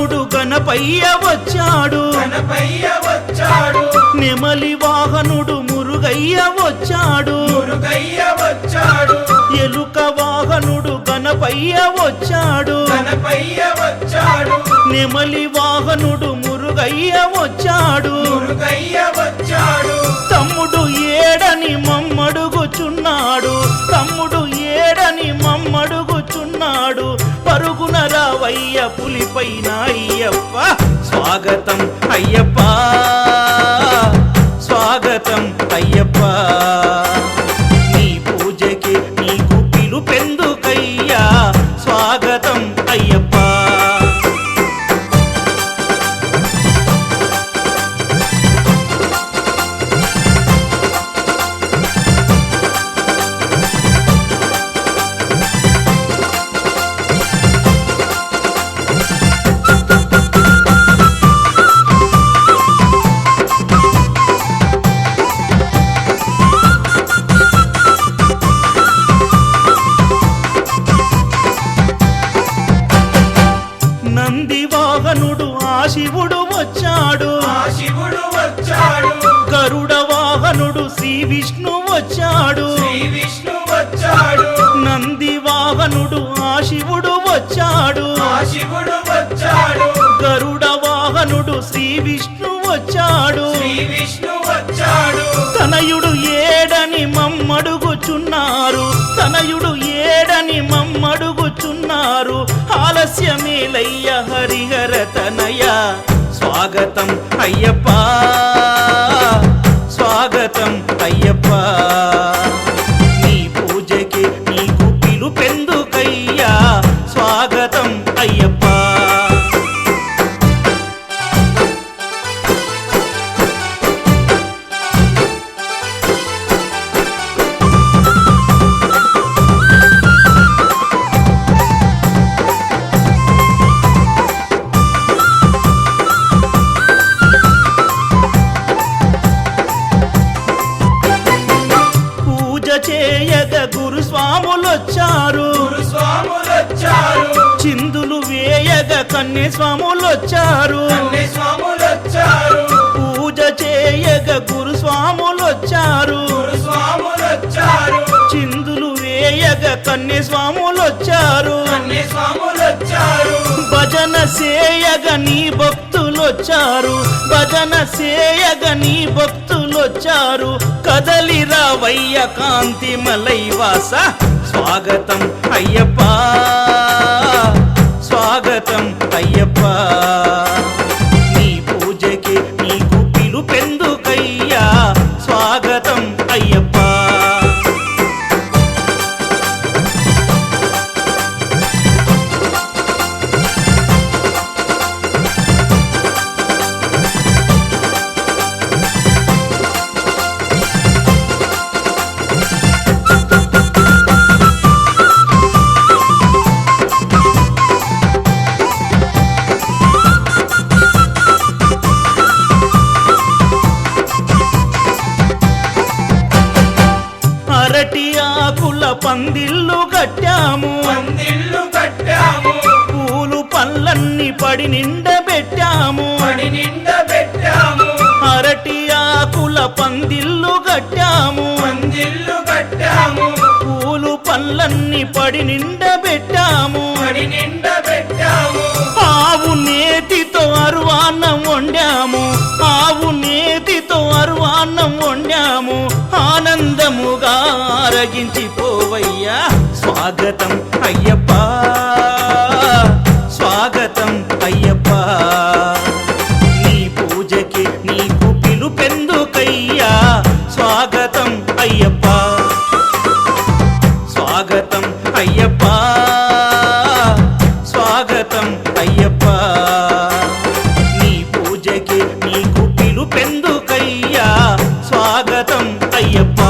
వాహనుడు గణపయ్య వచ్చాడు, నెమలి వాహనుడు మురుగయ్య వచ్చాడు, ఎలుక వాహనుడు గణపయ్య వచ్చాడు, నెమలి వాహనుడు మురుగయ్య వచ్చాడు, తమ్ముడు ఏడని మమ్మడుగుచున్నాడు, తమ్ముడు ఏడని మమ్మడుగుచున్నాడు, పరుగున రావయ్య పులిపైన అయ్యప్ప. స్వాగతం అయ్యప్ప, స్వాగతం అయ్యప్ప, నీ పూజకి నీకు పిలుపెందుకయ్యా, స్వాగతం అయ్యప్ప. నందివాహనుడు ఆ శివుడు వచ్చాడు, గరుడ వాహనుడు శ్రీ విష్ణు వచ్చాడు, నందివాహనుడు ఆ శివుడు వచ్చాడు, గరుడ వాహనుడు శ్రీ విష్ణు వచ్చాడు, తనయుడు ఏడని మమ్మడుగుచున్నారు, తనయుడు ఏడని మమ్మడుగుచున్నారు, ఆలస్యమేలయ్య హరిహర తనయ. స్వాగతం అయ్యప్ప, స్వాగతం అయ్యప్ప, నీ పూజకి నీకు పిలుపెందుకయ్యా, స్వాగతం అయ్యప్ప. చేయగ గురుస్వాములొచ్చారు, చిందులు వేయగ కన్యస్వాములొచ్చారు, పూజ చేయగ గురుస్వాములొచ్చారు, చిందులు వేయగ కన్యస్వాములొచ్చారు, భజన సేయగ నీ భక్తులొచ్చారు, భజన సేయగ నీ భక్తులొచ్చారు, కదలి రావయ్య కాంతి మలైవాస. స్వాగతం అయ్యప్ప, స్వాగతం అయ్యప్ప, నీ పూజకి నీకు పిలుపెందుకయ్యా, స్వాగతం అయ్యప్ప. అరటి ఆకుల పందిళ్ళు కట్టాము, పూలు పళ్ళన్ని పడి నిండబెట్టాము, అరటి ఆకుల పందిళ్ళు కట్టాము, పూలు పళ్ళన్ని పడి నిండబెట్టాము, ఆవు నేతితో అరువాన్నం వండాము, ఆవు నేతితో అరువాన్నం వండాము, ఆనందముగా ఆరగించిపోవయ్యా. స్వాగతం అయ్యప్ప, స్వాగతం అయ్యప్ప, నీ పూజకి నీకు పిలుపెందుకయ్యా, స్వాగతం అయ్యప్ప, స్వాగతం అయ్యప్ప, స్వాగతం అయ్యప్ప, నీ పూజకి నీకు పిలుపెందుకయ్యా, స్వాగతం అయ్యప్ప.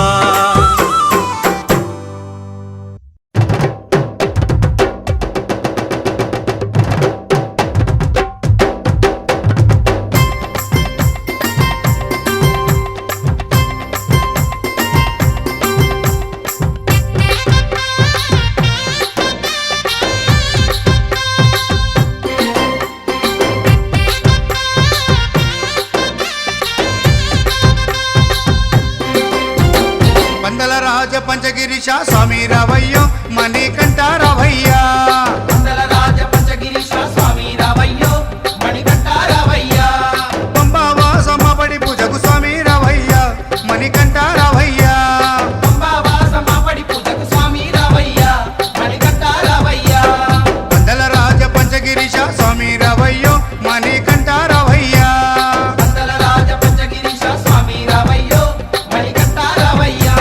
పంచగిరీశ స్వామి రావయ్యో మణికంఠ రావయ్యా పందల రాజ పంచగిరీశ స్వామి రావయ్యో మణికంఠ రావయ్యా పంబావాసమ్మ పడి పూజకు స్వామి రావయ్యా మణికంఠ రావయ్యా పంబావాసమ్మ పడి పూజకు స్వామి రావయ్యా మణికంఠ రావయ్యా పందల రాజ పంచగిరీశ స్వామి రావయ్యో మణికంఠ రావయ్యా పందల రాజ పంచగిరీశ స్వామి రావయ్యో మణికంఠ రావయ్యా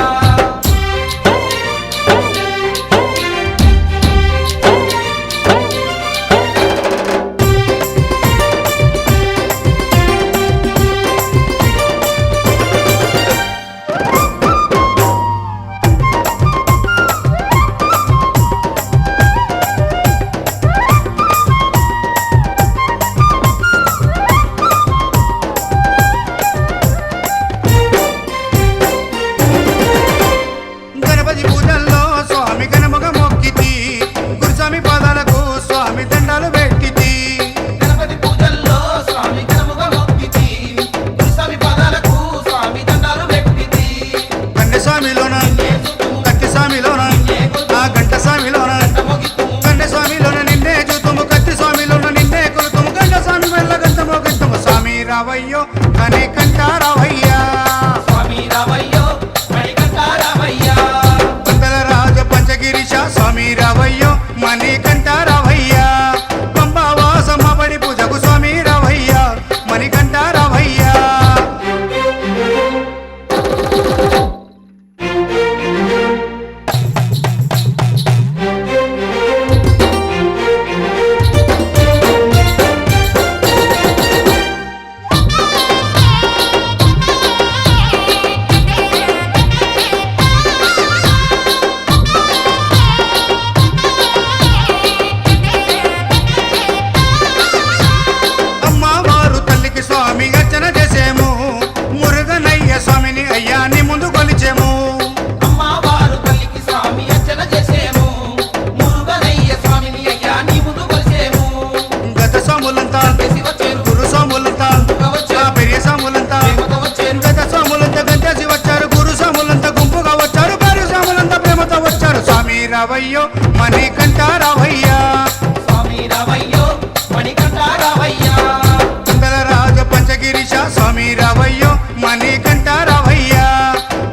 గణపతి పూజల్లో స్వామి గణముగ మొక్కితి గురుస్వామి పాదాలకు స్వామి దండాలు పెట్టితి గణపతి పూజల్లో స్వామి గణముగా మొక్కితి గురుస్వామి పాదాలకు స్వామి దండాలు పెట్టితి కన్నె స్వామిలోన కత్తి స్వామిలోన ఆ గంట స్వామిలోన కన్నె స్వామిలోన నిన్నే చూతుము కత్తి స్వామిలోన నిన్నే కొలుతుము గంట స్వామి వల్ల గంటమో గంటము స్వామి రావయ్యో కనికంఠ రావయ్యా స్వామి రావయ్యో మణికంఠ రావయ్యా పందల రాజ పంచగిరీశ స్వామి రావయ్యో మణికంఠ రావయ్యా పంబావాసమ్మ పడి పూజకు స్వామి రావయ్యా మణికంఠ రావయ్యా అమ్మవారు తల్లికి స్వామి అర్చన చేసేము మురుగనయ్య స్వామిని అయ్యాన్ని ముందు కొలిచేము అమ్మవారు తల్లికి స్వామి అర్చన చేసేము మురుగనయ్య స్వామిని అయ్యా నీ ముందు కొలిసేము గత స్వాములంతా చేసి వచ్చేరు గురు స్వాములంతా ఆ పెరియ స్వాములంతా ప్రేమతో వచ్చేరు గత స్వాములంతా గంటేసి వచ్చారు గురు స్వాములంతా గుంపుగా వచ్చారు భార్య స్వాములంతా ప్రేమతో వచ్చారు స్వామి రావయ్యో మణికంఠ రావయ్యా స్వామి రావయ్యో మణికంఠ రావయ్యా పందల రాజ పంచగిరీశ స్వామి రావయ్యో మణికంఠ రావయ్యా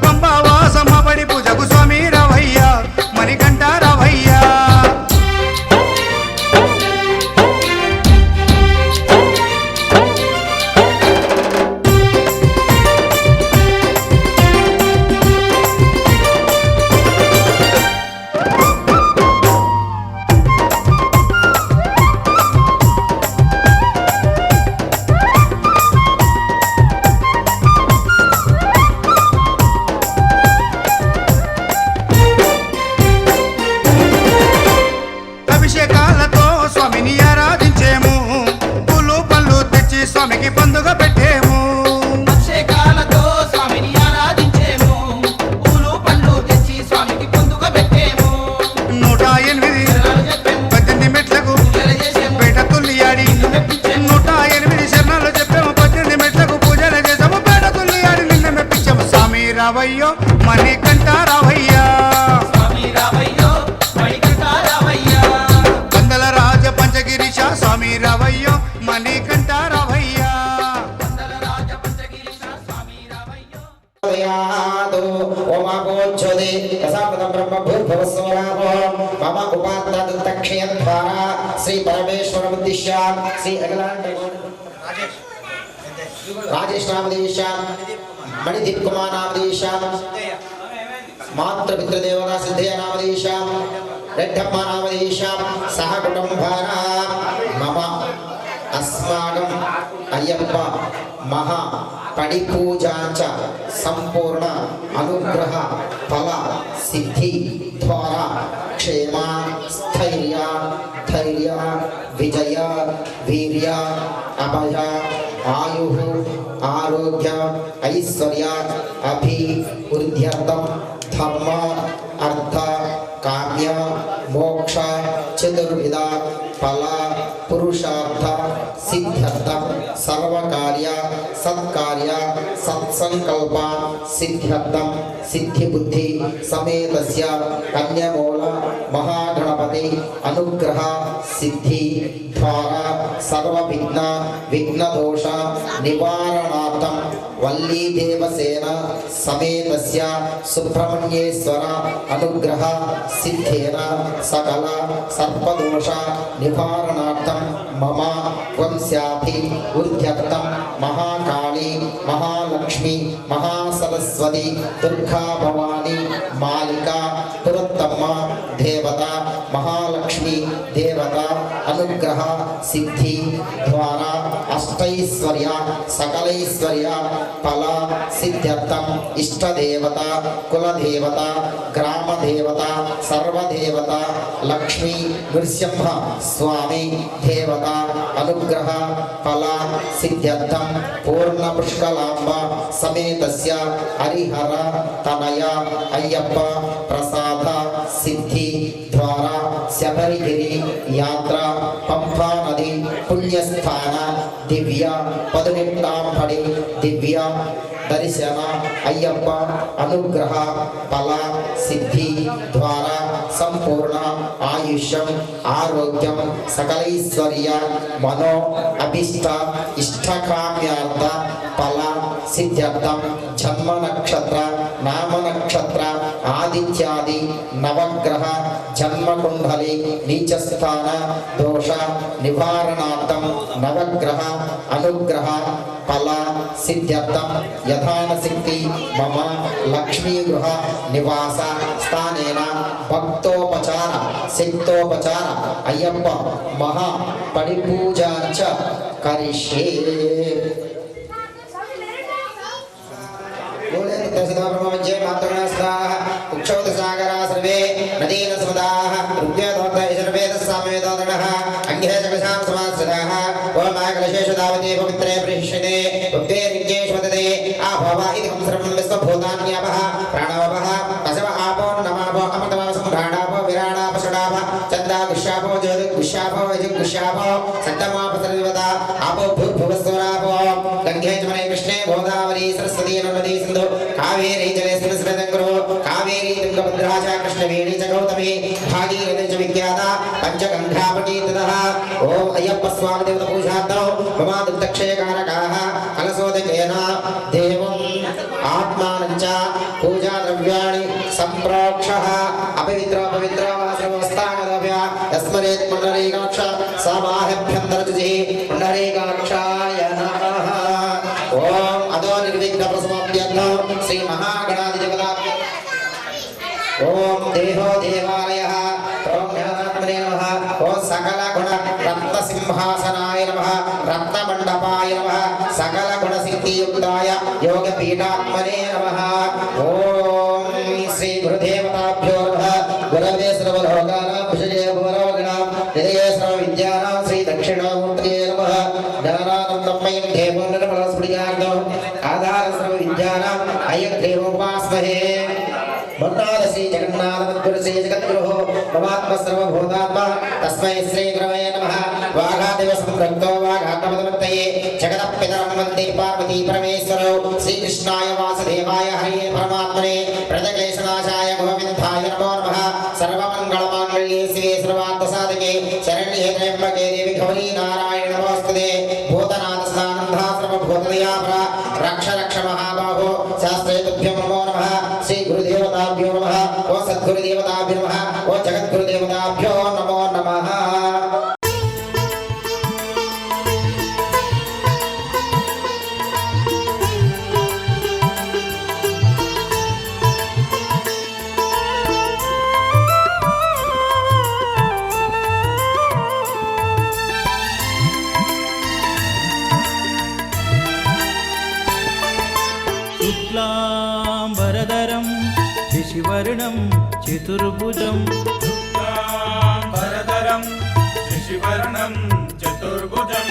పంబావాసమ్మ పడి పూజకు స్వామి రావయ్యా మణికంఠ రావయ్యా అభిషేకాలతో స్వామిని ఆరాధించేము పూలు పళ్ళు తెచ్చి స్వామికి పండుగ పెట్టేము అభిషేకాలతో స్వామిని ఆరాధించేము పూలు పండ్లు తెచ్చి స్వామికి పొందుగా పెట్టేము 108 శరణాలు చెప్పేము 18 మెట్లకు పూజలు చేసేము పేట తుల్లియాడి నిన్ను మెప్పించేము 108 శరణాలు చెప్పాము 18 మెట్లకు పూజలు చేసాము పేట తుల్లియాడి నిన్న మెప్పించాము స్వామి రావయ్యో మణికంఠ రావయ్యా స్వామి రావయ్యో మణికంఠ రావయ్యా పందల రాజ పంచగిరీశ స్వామి రావయ్యో మణికంఠ రావయ్యా పందల రాజ పంచగిరీశ స్వామి రావయ్యో यादो ओमागोच्छोदे यसापदं ब्रह्म भूर्भुवस्वरामो मम उपात्तदक्षयद्वारा श्री परमेश्वरमुद्दिश्य श्री अखिलांड राजेश नामदेशां मणिदीप कुमार नामदेशां मातृपितृदेवता सिद्धया नामदेशां रेड्डम्म नामदेशां सह कुटुंबाना मम अस्माकं अय्यप्प महा पडिपूजांच संपूर्ण अनुग्रह फल सिद्धि द्वारा क्षेम स्थैर्य धैर्य विजय वीर्य अभय आयु आरोग्य ऐश्वर्य अभिवृद्ध्यर्थं धर्म अर्थ काम्य मोक्ष चतुर्विध फल पुरुषार्थ सिद्धि सिद्ध्यर्थम सर्वकार्य सत्कार्य सत्संकल्प सिद्ध्यर्थम सिद्धि बुद्धि समेतस्य कन्यामूल महागणपति अनुग्रह सिद्धि द्वारा सर्वविघ्न विघ्नदोष निवारणार्थम वल्ली देवसेन समेतस्य सुब्रह्मण्येश्वर अनुग्रह सिद्धेन सकल सर्पदोष निवारणार्थम मम वंशाभि वृद्ध्यर्थम महाकाली महालक्ष्मी महासरस्वती दुर्गा भवानी मालिका पुरुत्तम देवता महालक्ष्मी देवता अनुग्रह सिद्धि द्वारा अष्टैश्वर्य सकलैश्वर्य फल सिद्ध्यर्थम इष्ट देवता कुल देवता ग्राम देवता सर्वदेवता लक्ष्मी नृसिंह स्वामी देवता अनुग्रह फल सिद्ध्यर्थम पूर्ण पुष्कलांब समेतस्य हरिहर तनय अय्यप्प प्रसाद सिद्धि द्वारा शबरिगिरी यात्रा पंपा नदी पुण्यस्थान दिव्य पदिनेट्टांबडी दिव्य दर्शन अय्यप्प अनुग्रह फल सिद्धि द्वारा संपूर्ण आयुष्यम आरोग्यम सकलैश्वर्य मनो अभिष्ट इष्टकाम्यार्थ फल सिद्ध्यर्थम जन्म नक्षत्र नाम नक्षत्र आदित्यादि नवग्रह जन्म कुंडली नीचस्थान दोष निवारणार्थम नवग्रह अनुग्रह फल सिद्ध्यर्थम यथानशक्ति मम लक्ष्मी गृह निवास स्थानेन भक्तोपचार सिद्धोपचार अय्यप्प महा परिपूजा च करिष्ये। उक्षौतसागरा सर्वे नदीन समुदाः रुद्योदोत्तय सर्वे तस्सामवेदोदनः अंगे जगसां समास्थिताः ओम आकलशेषु दावते पवित्रे प्रहिष्यते उक्ते नित्येषु वदते आभव इति संसर्वं विश्वभूतान्यापः प्राणवपः पशव आपो नमापो अमृतमवसं घ्राणापो विराणापो षडापो चन्द्रा गुष्यापो ज्योतिर्गुष्यापो यजुर्गुष्यापो सत्तमापो सर्वदा आपो भूर्भुवस्वरापो गंगे जमुने कृष्णे गोदावरी सरस्वती नर्मदे सिन्धु कावेरी जलेऽस्मिन् स्मृतं कुरु कावेरी तुङ्गभद्रा च कृष्णवेणी च गौतमी भागीरथी च विख्याता पञ्चगङ्गापटी ततः ओम अय्यप्प स्वामी देवता पूजार्थं मम दुग्धक्षयकारकाः कलशोदकेन देवम् आत्मानं च पूजाद्रव्याणि सम्प्रोक्षः अपवित्रो पवित्रो वा सर्वस्तागतव्य यस्मरेत् पुण्डरीकाक्ष समाह्यभ्यन्तरजुः पुण्डरीकाक्षाय नमः। ओम अदो निर्विघ्न प्रसमाप्त्यर्थं श्री महागणाधिपतये ओम देहो देवालयः ओम ज्ञानात्मने नमः ओम सकल गुण रत्न सिंहासनाय नमः रत्न मंडपाय नमः सकल गुण सिद्धियुक्ताय योग पीठात्मने नमः। ओम श्री गुरुदेवताभ्यो नमः गुरवे सर्वलोकानां विषये भुवनोगणां हृदये सर्वविद्यानां श्री दक्षिणामूर्तये नमः ज्ञानानन्दमयं देवं निर्मलस्फुटिकाग्नौ आधार सर्वविद्यानाम् अयग्रीवोपास्महे। मन्नाद श्री जगन्नाथ मद्गुरु श्री जगद्गुरुः ममात्मा सर्वभूतात्मा तस्मै श्री गुरवे नमः। वाघादेव संरक्तो वाघात्मतमत्तये जगदपितरं वन्दे पार्वती परमेश्वरौ श्रीकृष्णाय वासुदेवाय हरये परमात्मने प्रजक्लेशनाशाय गोविन्दाय नमो नमः। सर्वमङ्गलमाङ्गल्ये शिवे सर्वार्थसाधके शरण्ये त्र्यम्बके देवी गौरी नारायणी नमोस्तुते। भूतनाथ स्नानन्दा सर्वभूतदयापरा रक्ष रक्ष महाबाहो शास्त्रे तुभ्यं नमो नमः। श्री गुरुदेवताभ्यो नमः ओ सद्गुरुदेवताभ्यो नमः ओ जगद्गुरुदेवताभ्यो नमो नमः। शुक्लांबरधरं शशिवर्णं चतुर्भुजं शुक्लांबरधरं शशिवर्णं चतुर्भुजम्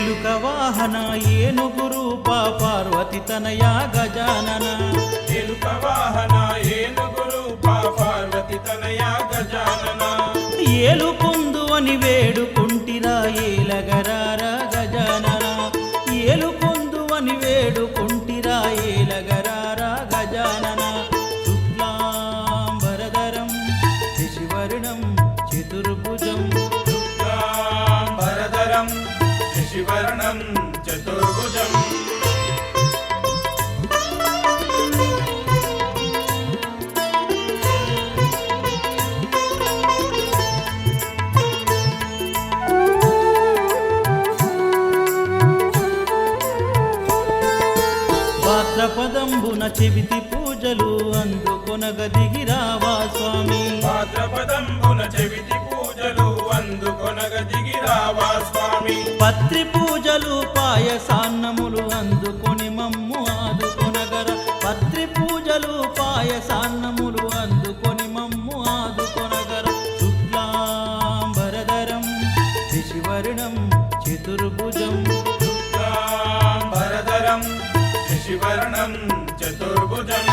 ఎలుక వాహన ఏనుగు రూప పార్వతి తనయ గజానన ఎలుక వాహన ఏనుగు రూప పార్వతి తనయ గజానన ఏలుకుందు అని వేడుకుంటిరా ఏలగరారా గజానన ఏలుకుందు అని వేడుకుంటిరా ఏలగరారా గజానన శుక్లాంబరధరం శశివర్ణం చతుర్భుజం శుక్లాంబరధరం శశివర్ణం చతుర్భుజం భాద్రపదంబున చెవితి పూజలు అందుకొనగ దిగిరావా స్వామి భాద్రపదంబున చెవితి పూజలు అందుకొనగ దిగిరావా స్వామి పత్రి పూజలు పాయసాన్నములు అందుకొని మమ్ము ఆదుకొనగర పత్రి పూజలు పాయసాన్నములు అందుకొని మమ్ము ఆదుకొనగర శుక్లాంబరధరం శశివర్ణం చతుర్భుజం శుక్లాంబరధరం శశివర్ణం చతుర్భుజం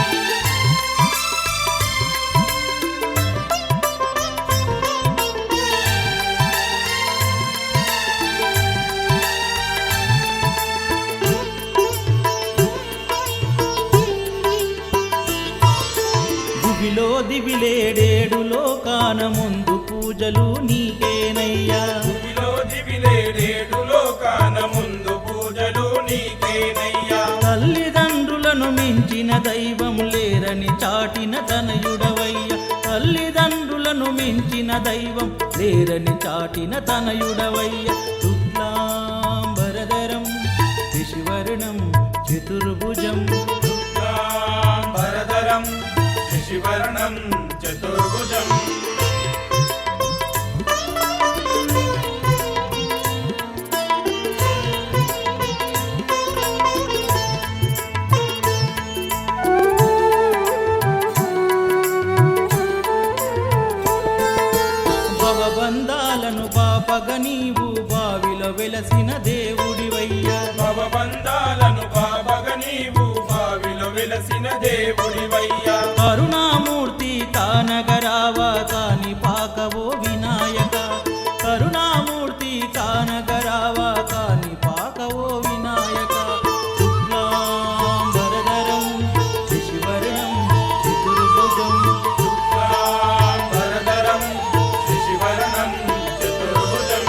భువిలో దివిలేడేడు లోకాన ముందు పూజలు నీకేనయ్యా భూమిలో దివిలేడేడు లోకాన ముందు పూజలు నీకేనయ్యా తల్లిదండ్రులను మించిన దైవం లేరని చాటిన తనయుడవయ్య తల్లిదండ్రులను మించిన దైవం లేరని చాటిన తనయుడవయ్య శుక్లాంబరధరం శశివర్ణం చతుర్భుజం శుక్లాంబరధరం శశివర్ణం చతుర్భుజం భవబంధాలను పాపగ నీవు బావిలో వెలసిన దేవుడివయ్యా భవబంధాలను పాపగ నీవు బావిలో వెలసిన దేవుడివయ్యా కరుణామూర్తి కానగరావా కాని పాకవో వినాయక కరుణామూర్తి కానగరావా కాని పాకవో వినాయక శుక్లాంబరధరం శశివర్ణం చతుర్భుజం శుక్లాంబరధరం శశివర్ణం చతుర్భుజం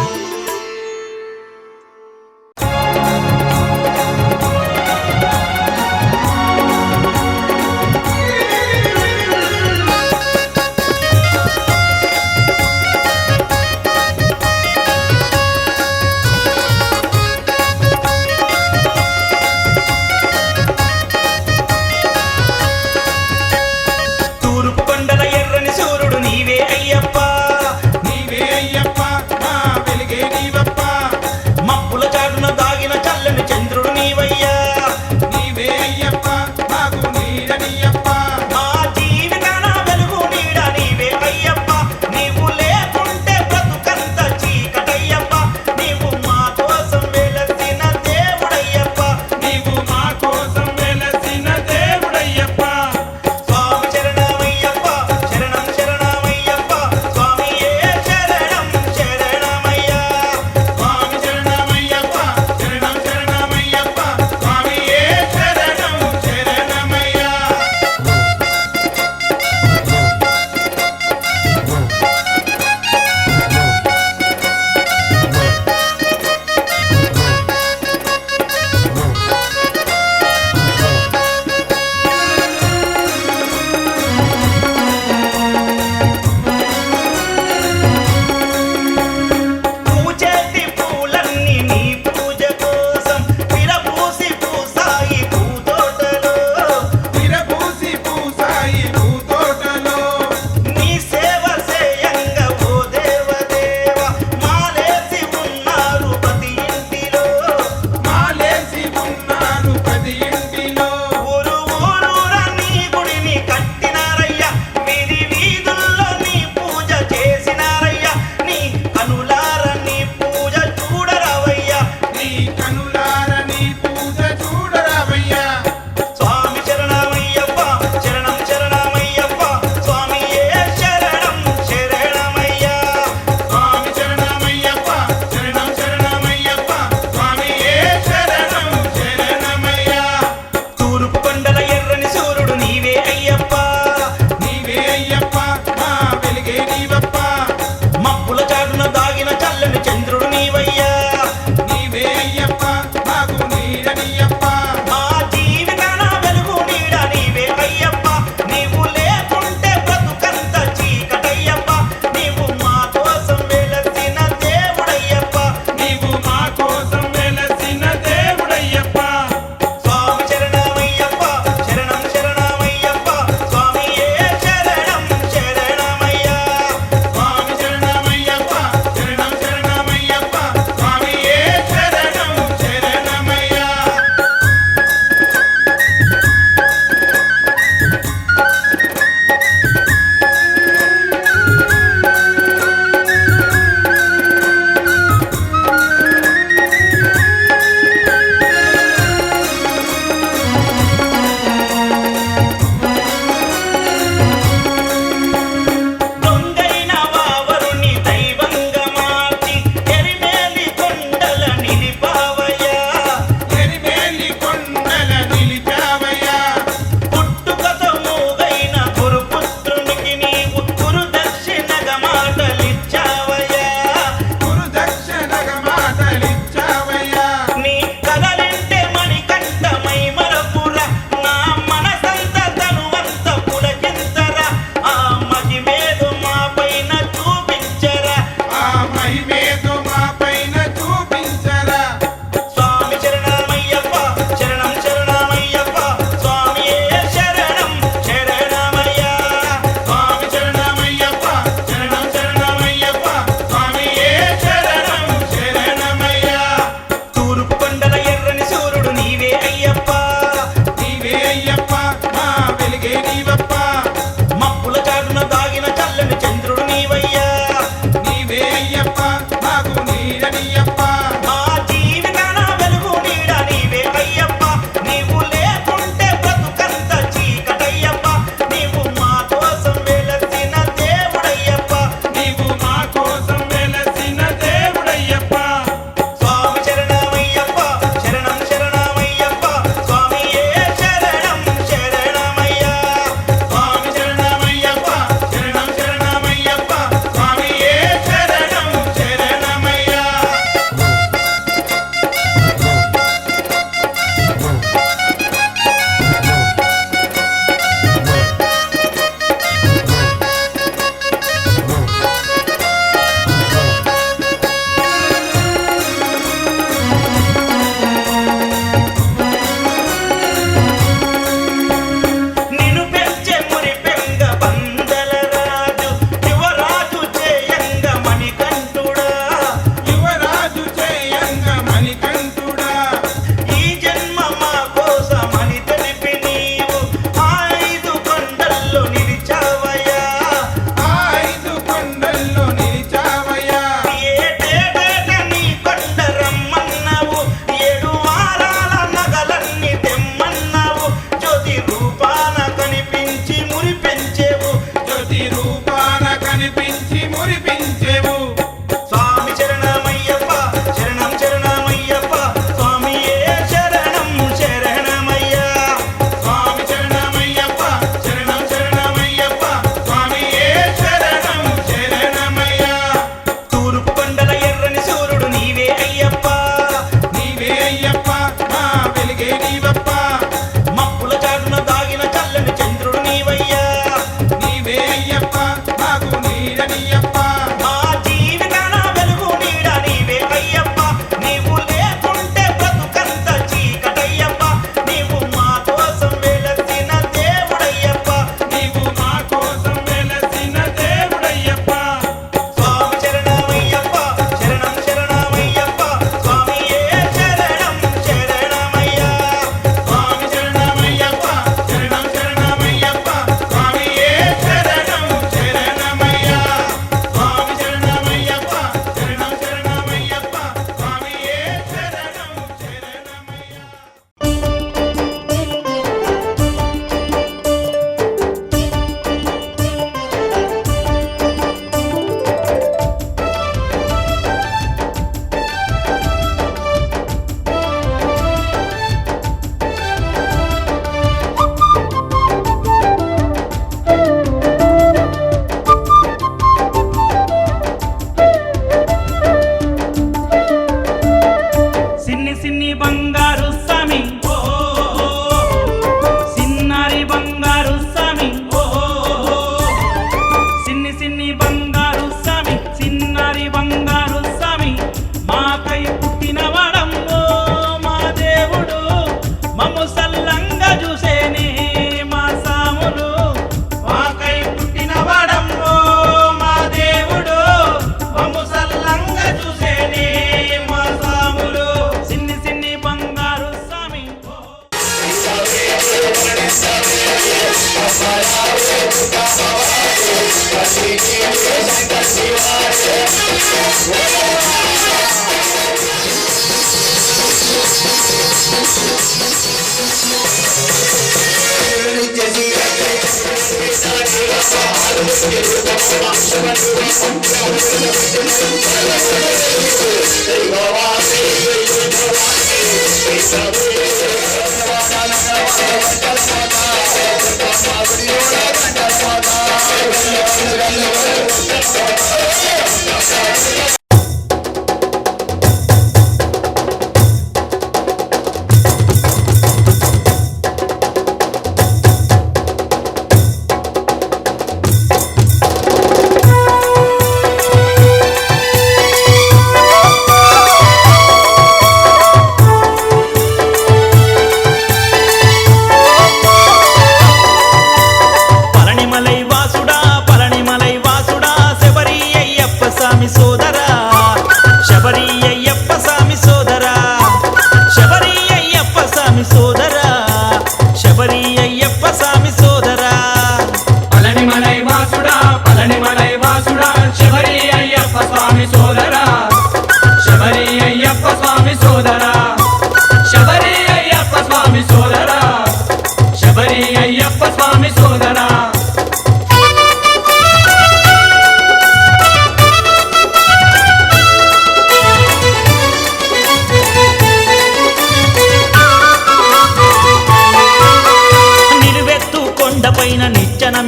సిన్ని బంగారు స్వామి సిన్నారి బంగారు స్వామి సిన్ని బంగారు స్వామి సిన్నారి బంగారు స్వామి మాకై పుట్టిన వాడమ్మో మా దేవుడు మమ్ము సల్లంగా చూసేనే మా సాములు మాకై పుట్టిన వాడమ్మో మా దేవుడు మమ్ము సల్లంగా చూసేనే మా సాములు సిన్ని బంగారు స్వామి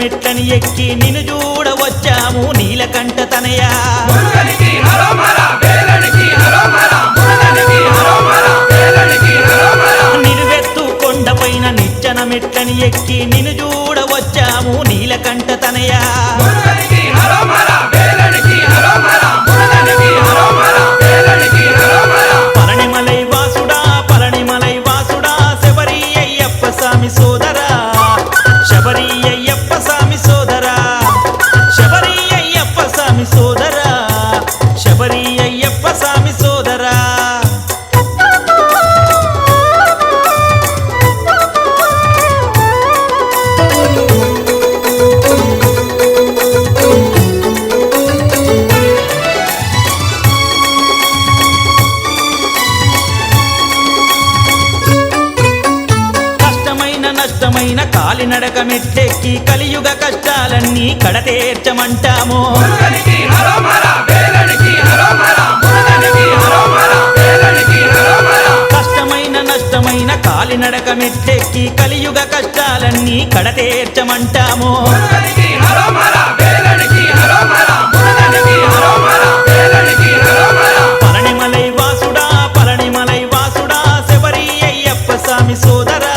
మెట్లని ఎక్కి నిన్ను చూడవచ్చాము నీలకంఠ తనయ నిలువెత్తు కొండపైన నిచ్చెన మెట్లని ఎక్కి నిన్ను చూడవచ్చాము నీలకంఠ తనయ పళనిమలై వాసుడా శబరి అయ్యప్ప స్వామి సోదరా శబరి అయ్యప్ప స్వామి సోదరా శబరి అయ్యప్ప స్వామి సోదరా శబరి అయ్యప్ప స్వామి సోదరా నష్టమైన కాలినడక మెట్టెక్కి కలియుగ కష్టాలన్నీ కడతేర్చమంటాము కష్టమైన నష్టమైన కాలినడక మెట్టెక్కి కలియుగ కష్టాలన్నీ కడతేర్చమంటాము పళనిమలై వాసుడా శబరి అయ్యప్ప స్వామి సోదరా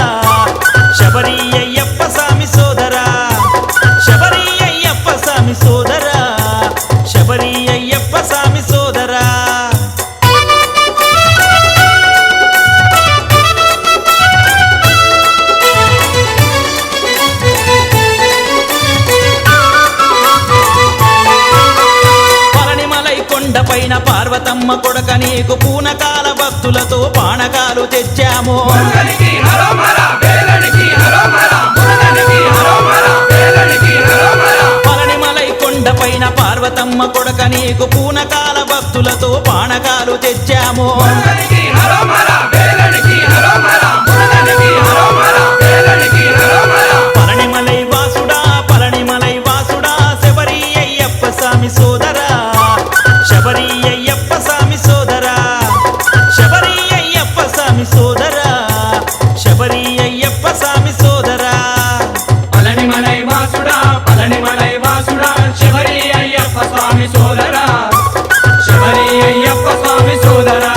శబరి అయ్యప్ప స్వామి సోదరా శబరి అయ్యప్ప స్వామి సోదరా శబరి అయ్యప్ప స్వామి సోదరా పళనిమలై కొండపైన పార్వతమ్మ కొడక నీకు పూనకాల భక్తులతో పానకాలు తెచ్చాము పళనిమలై కొండపైన పార్వతమ్మ కొడక నీకు పూనకాల భక్తులతో పానకాలు తెచ్చాము పళనిమలై వాసుడా శబరి అయ్యప్ప స్వామి సోదరా శబరి అయ్యప్ప స్వామి సోదరా శబరి అయ్యప్ప స్వామి సోదరా శబరి అయ్యప్ప స్వామి సోదరా పళనిమలై వాసుడా శబరి అయ్యప్ప స్వామి సోదరా శబరి అయ్యప్ప స్వామి సోదరా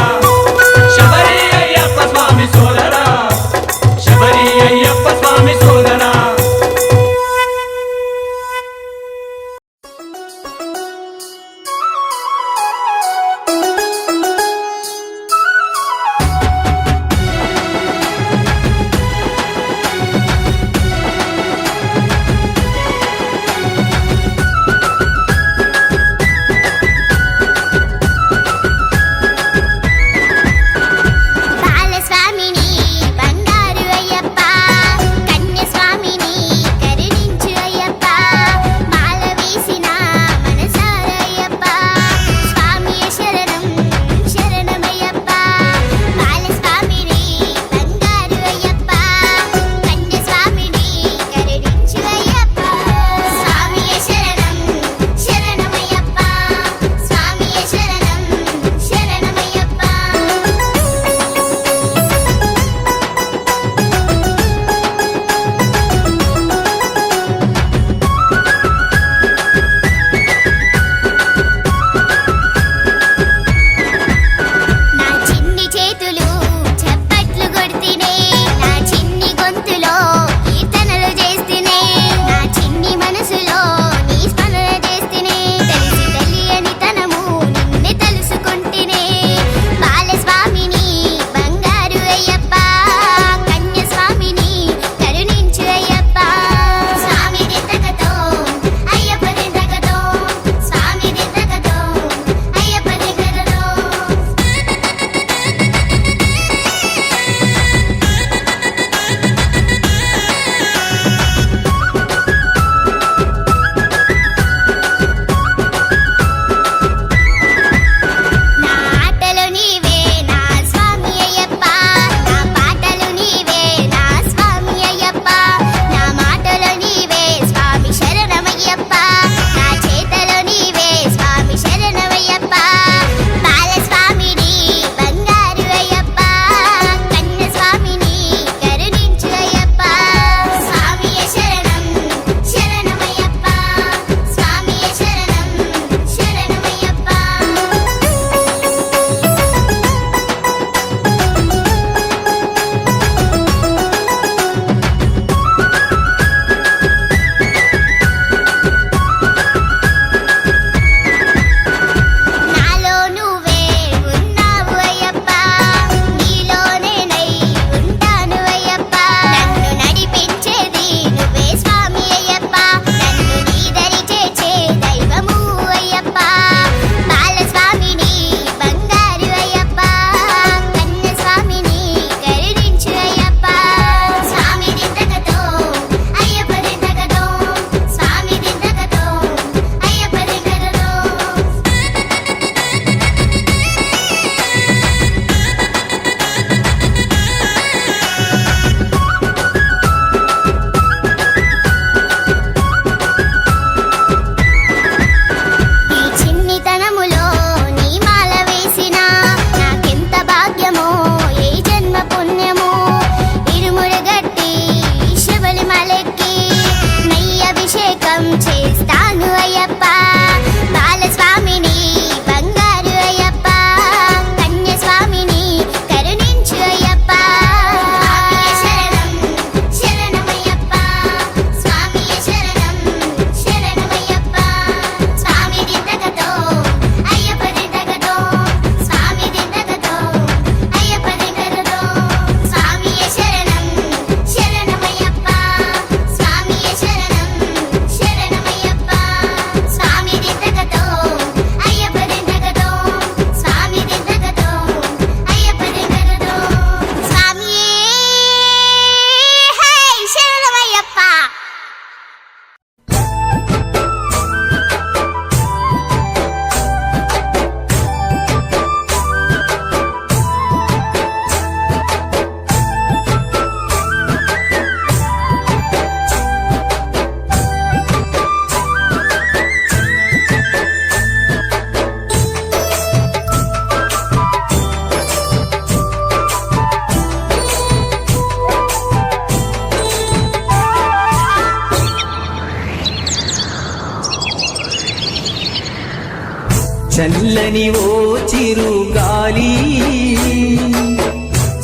చల్లని ఓ చిరుగాలి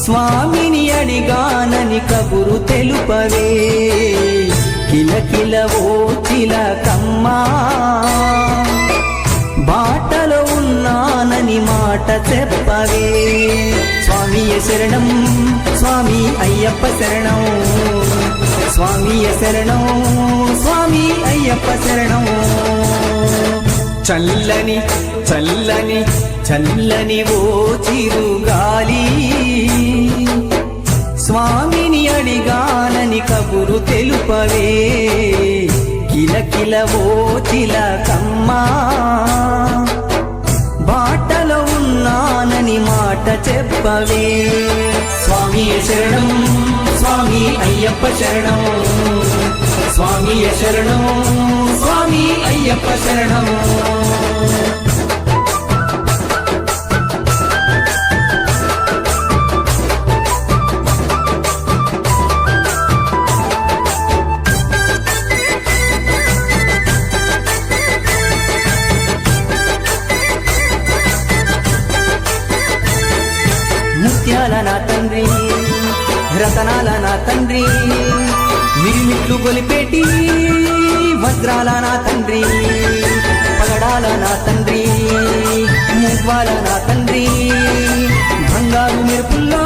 స్వామిని అడిగానని కబురు తెలుపవే కిలకిల ఓ చిలకమ్మా బాటలో ఉన్నానని మాట చెప్పవే స్వామియ శరణం స్వామి అయ్యప్ప శరణం స్వామియ శరణం స్వామి అయ్యప్ప శరణం చల్లని చల్లని చల్లని ఓ చిరుగాలి స్వామిని అడిగానని కబురు తెలుపవే కిలకిల ఓ చిలకమ్మా బాటలో ఉన్నానని మాట చెప్పవే స్వామియ శరణం స్వామి అయ్యప్ప శరణం స్వామియ శరణం స్వామి అయ్యప్ప శరణం ముత్యాల నా తండ్రి రతనాల నా తండ్రి మిరిమిట్లు గొలిపేటి వజ్రాల నా తండ్రి పగడాల నా తండ్రి మువ్వాల నా తండ్రి బంగారు మెరుపుల్లో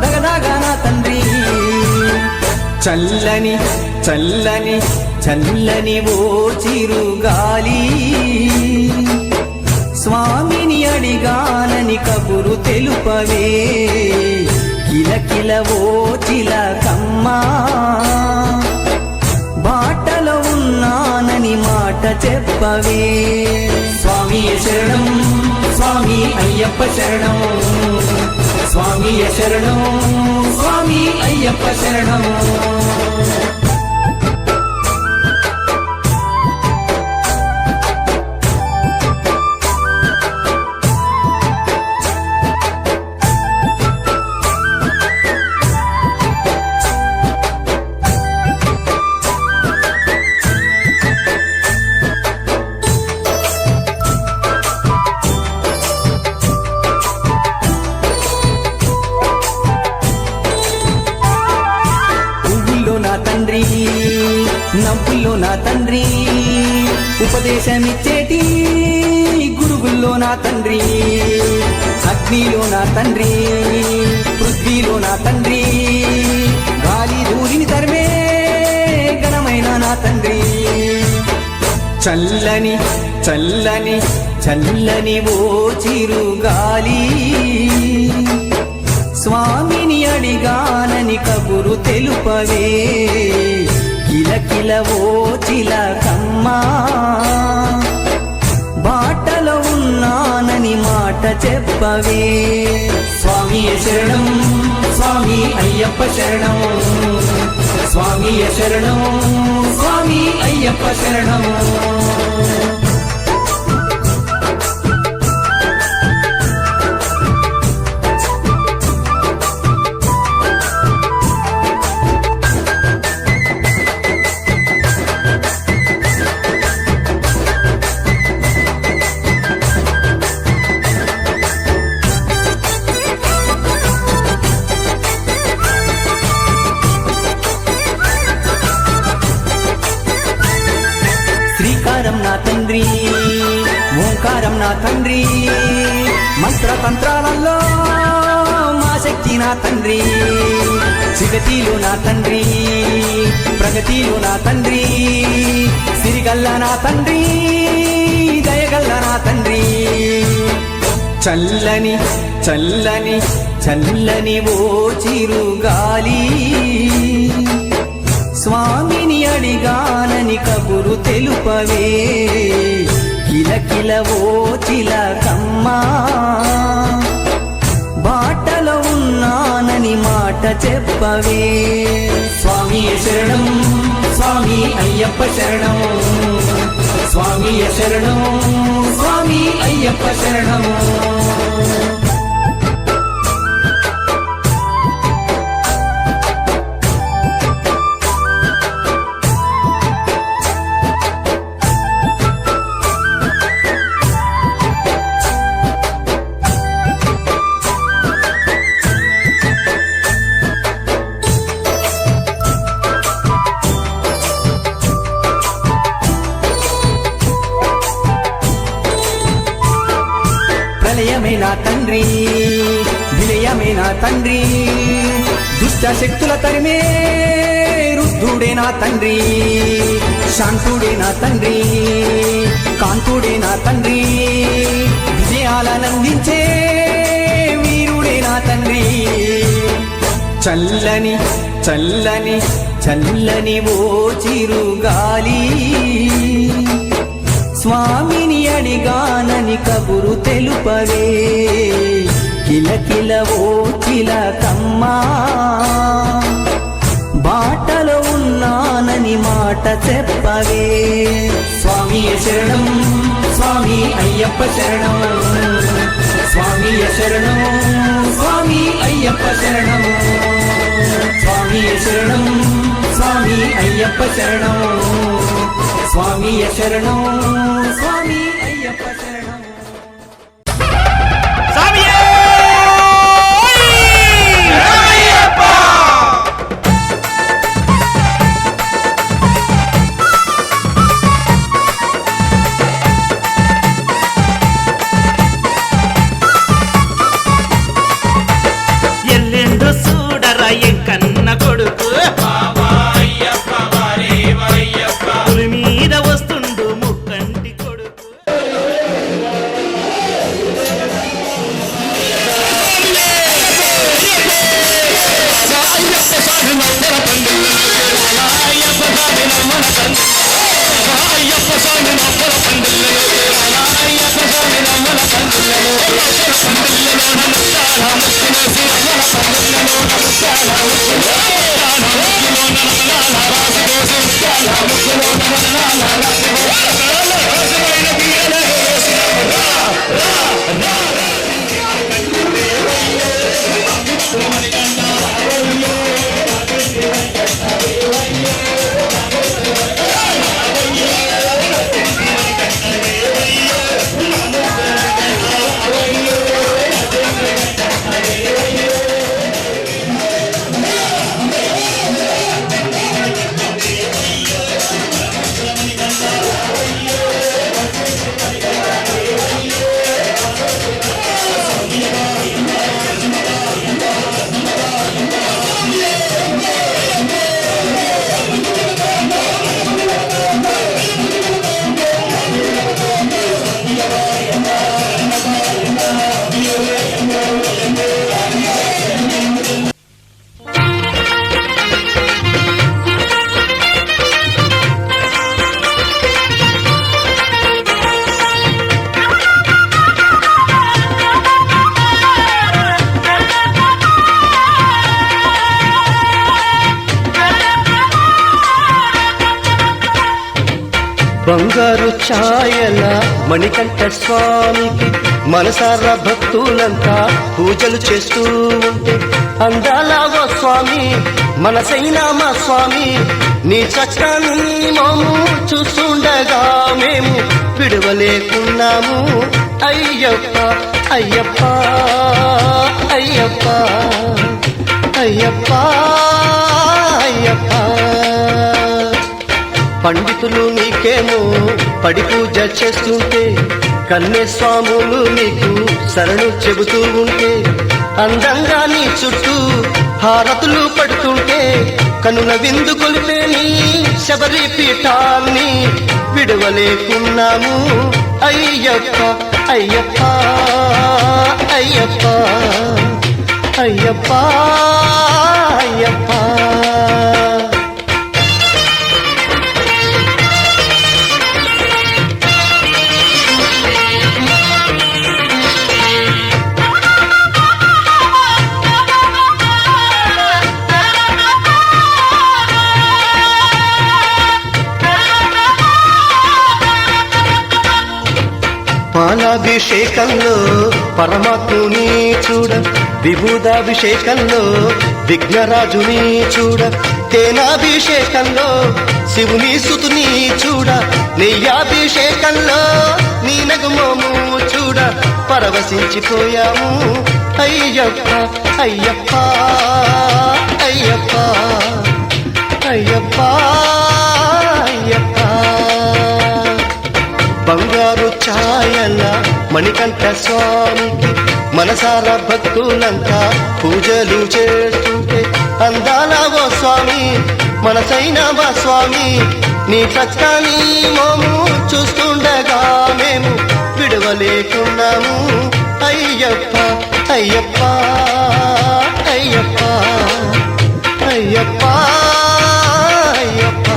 దగదాగా నా తండ్రి చల్లని చల్లని చల్లని ఓ చిరుగాలి స్వామిని అడిగానని కబురు తెలుపవే కిలకిల ఓ చిలకమ్మా బాటలో ఉన్నానని మాట చెప్పవే స్వామియ శరణం స్వామి అయ్యప్ప శరణం స్వామియ శరణం స్వామి అయ్యప్ప శరణం తండ్రి నవ్వుల్లో నా తండ్రి ఉపదేశమిచ్చేటి గురుగుల్లో నా తండ్రి అగ్నిలో నా తండ్రి పృథ్వీలో నా తండ్రి గాలి ధూళిని తరిమే ఘనమైన నా తండ్రి చల్లని చల్లని చల్లని ఓ చిరుగాలి స్వామిని అడిగానని కబురు తెలుపవే కిలకిల ఓ చిలకమ్మా బాటలో ఉన్నానని మాట చెప్పవే స్వామియ శరణం స్వామి అయ్యప్ప శరణం స్వామియ శరణం స్వామి అయ్యప్ప శరణం శ్రీకారం నా తండ్రి ఓంకారం నా తండ్రి మంత్రతంత్రాలలో మా శక్తి నా తండ్రి సిగతిలో నా తండ్రి ప్రగతిలో నా తండ్రి సిరిగల్ల నా తండ్రి దయగల్ల నా తండ్రి చల్లని చల్లని చల్లని ఓ చిరుగాలి స్వామిని అడిగానని కబురు తెలుపవే కిలకిల ఓ చిలకమ్మా బాటలో ఉన్నానని మాట చెప్పవే స్వామియ శరణం స్వామి అయ్యప్ప శరణం స్వామియ శరణం స్వామి అయ్యప్ప శరణం నా తండ్రి వినయమే నా తండ్రి దుష్ట శక్తుల తరిమే రుద్ధుడే నా తండ్రి శాంతుడే నా తండ్రి కాంతుడే నా తండ్రి విజయాలనందించే వీరుడే నా తండ్రి చల్లని చల్లని చల్లని ఓ చిరుగాలి స్వామిని అడిగానని కబురు తెలుపవే కిలకిల ఓ చిలకమ్మా బాటలో ఉన్నానని మాట చెప్పవే స్వామి శరణం స్వామి అయ్యప్ప శరణం స్వామి శరణం స్వామి అయ్యప్ప శరణం స్వామి శరణం స్వామి అయ్యప్ప శరణం స్వామి శరణం స్వామి అయ్యప్ప శరణం స్వామియే! ఎల్లెండు చూడరా ఎంకన్న కొడుకు పులి మీద వస్తుండు ముక్కంటి కొడుకు బంగారు ఛాయల మణికంఠ స్వామికి మనసారా భక్తులంతా పూజలు చేస్తూ ఉంటే అందాల ఓ స్వామి మనసైనా మా స్వామి నీ చక్కని మోము చూస్తుండగా మేము విడవలేకున్నాము అయ్యప్ప అయ్యప్ప అయ్యప్ప అయ్యప్ప అయ్యప్ప పండితులు నీకేమో పడి పూజ చేస్తుంటే కన్నే స్వాములు నీకు శరణు చెబుతూ ఉంటే అందంగా నీ చుట్టూ హారతులు పడుతుంటే కనుల విందు కొలిపే నీ శబరి పీఠాన్ని విడవలేకున్నాము అయ్యప్ప అయ్యప్ప అయ్యప్ప అయ్యప్ప అయ్యప్ప పాలాభిషేకంలో పరమాత్ముని చూడ విభూదాభిషేకంలో విఘ్నరాజుని చూడ తేనాభిషేకంలో శివుని సుతుని చూడ నెయ్యాభిషేకంలో నీ నగుమోము చూడ పరవశించిపోయాము అయ్యప్ప అయ్యప్ప అయ్యప్ప అయ్యప్ప అయ్యప్ప బంగారు ఛాయల మణికంఠ స్వామికి మనసారా భక్తులంతా పూజలు చేస్తుంటే అందాల ఓ స్వామి మనసైన మా స్వామి నీ చక్కని మోము చూస్తుండగా మేము విడవలేకున్నాము అయ్యప్ప అయ్యప్ప అయ్యప్ప అయ్యప్ప అయ్యప్ప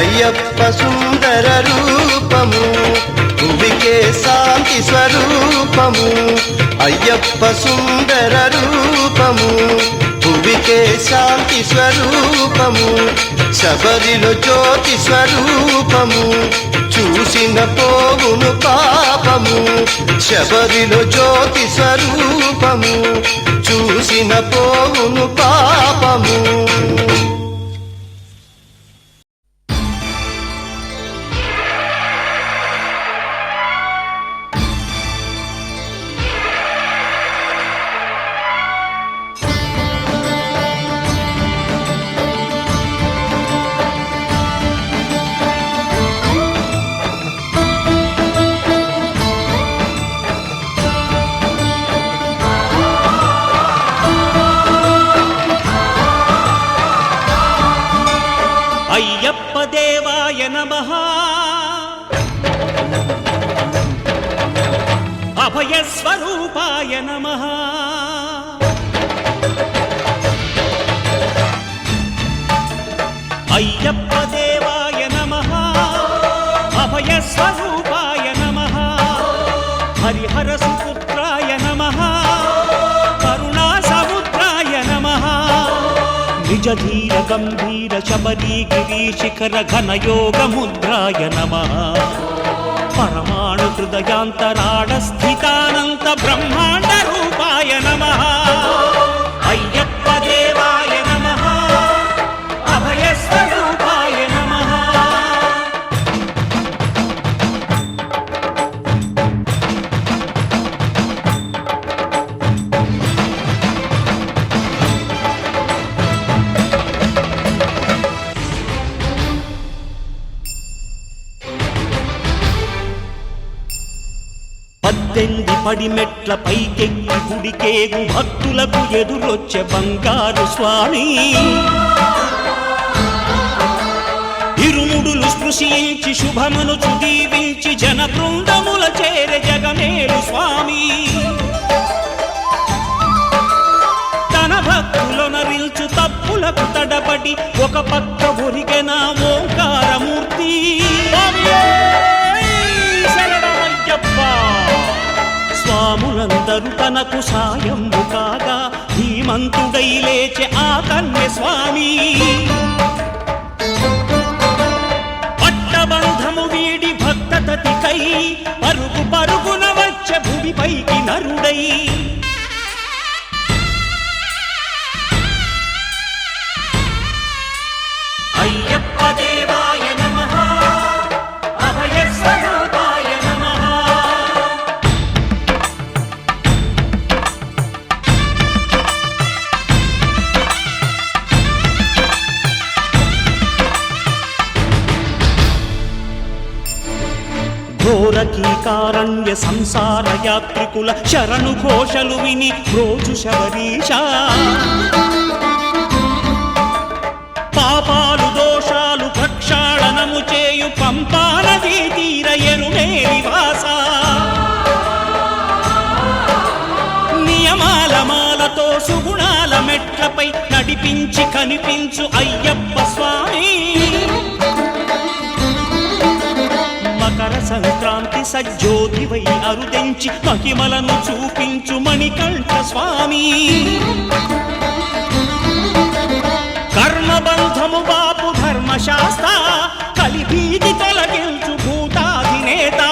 అయ్యప్ప సుందర రూపము భువికే శాంతి స్వరూపము అయ్యప్ప సుందర రూపము భువికే శాంతి స్వరూపము శబరిలో జ్యోతి స్వరూపము చూసిన పోవును పాపము శబరిలో జ్యోతి స్వరూపము చూసిన పోవును పాపము అయ్యప్ప దేవాయ నమః అభయ స్వరూపాయ నమః అయ్యప్ప దేవాయ నమః అభయ స్వరూపాయ నమః హరిహర సుపుత్రాయ నమః కరుణా సముద్రాయ నమః నిజ ధీర గంభీర శబరీ గిరి శిఖర ఘన యోగ ముద్రాయ నమః పరమాణు హృదయాంతరాళ స్థితానంత బ్రహ్మాండ రూపాయ నమః అయ్యప్ప దేవాయ నమః అభయ స్వరూపాయ నమః పద్దెనిమిది పడిమెట్ల పైకెక్కి గుడికేగు భక్తులకు ఎదురొచ్చే బంగారు స్వామి ఇరుముడులు స్పృశించి శుభమును చుదీవించి జన బృందముల చేరే జగమేలు స్వామి తన భక్తులొనరిల్చు తప్పులకు తడబడి ఒక పక్క ఒరిగెన ఓంకారమూర్తి స్వాములందరూ తనకు సాయము కాగా ధీమంతుడై లేచే ఆ కన్య స్వామి పట్టబంధము వీడి భక్తతతికై పరుగు పరుగున వచ్చే భూమిపైకి నరుడై అయ్యప్ప దేవాయ నమః అభయ స్వరూపాయ నమః ఘోరకీకారణ్య సంసార యాత్రికుల శరణు ఘోషలు విని రోజు శబరీశ పాపాలు దోషాలు ప్రక్షాళనము చేయు పంపా నదీ తీర ఎరుమేలి వాస నియమాల మాలతో సుగుణాల మెట్లపై నడిపించి కనిపించు అయ్యప్ప స్వామి మకర సంక్రాంతి సజ్జోతివై అరుదెంచి మహిమలను చూపించు మణికంఠ స్వామి కర్మబంధము బాపు ధర్మశాస్త్ర కలిభీతి తొలగించు భూతాధినేత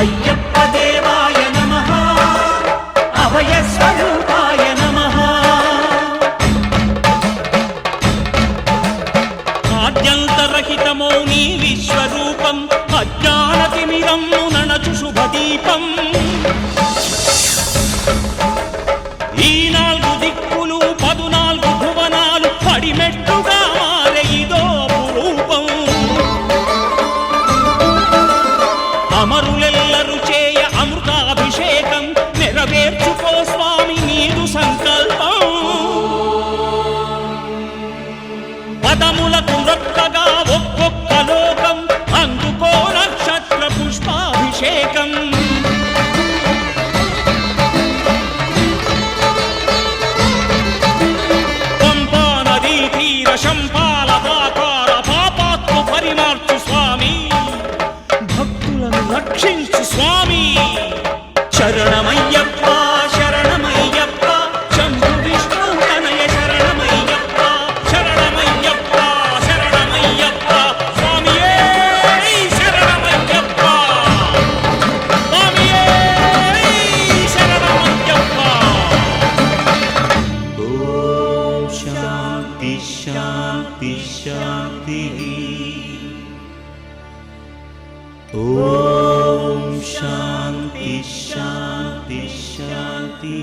అయ్యప్ప దేవాయ నమః అభయ స్వరూపాయ నమః ఆద్యంతరహితమో నీ విశ్వరూపం అజ్ఞానతిమిరము నణచు శుభదీపం ఈ 4 దిక్కులు 14 భువనాలు పడిమెట్టుగా మారే ఇదో రూపం అమరులెల్లరు చేయ అమృతాభిషేకం నెరవేర్చుకో స్వామి నీదు సంకల్పం పదములకు రొక్కగా ఒక్కొక్క లోకం అందుకో నక్షత్ర పుష్పాభిషేకం పంపా నదీ తీర శంపాల దాకార పాపాత్మ పరిమార్చు స్వామి భక్తులను రక్షించు స్వామి శరణమయ్యప్ప శరణమయ్యప్ప శంభు విష్ణు తనయ శరణమయ్యప్ప శరణమయ్యప్ప శరణమయ్యప్ప స్వామియే శరణమయ్యప్ప స్వామియే శరణమయ్యప్ప ఓం శాంతి శాంతి శాంతి ఓం శాంతి శాంతి శాంతి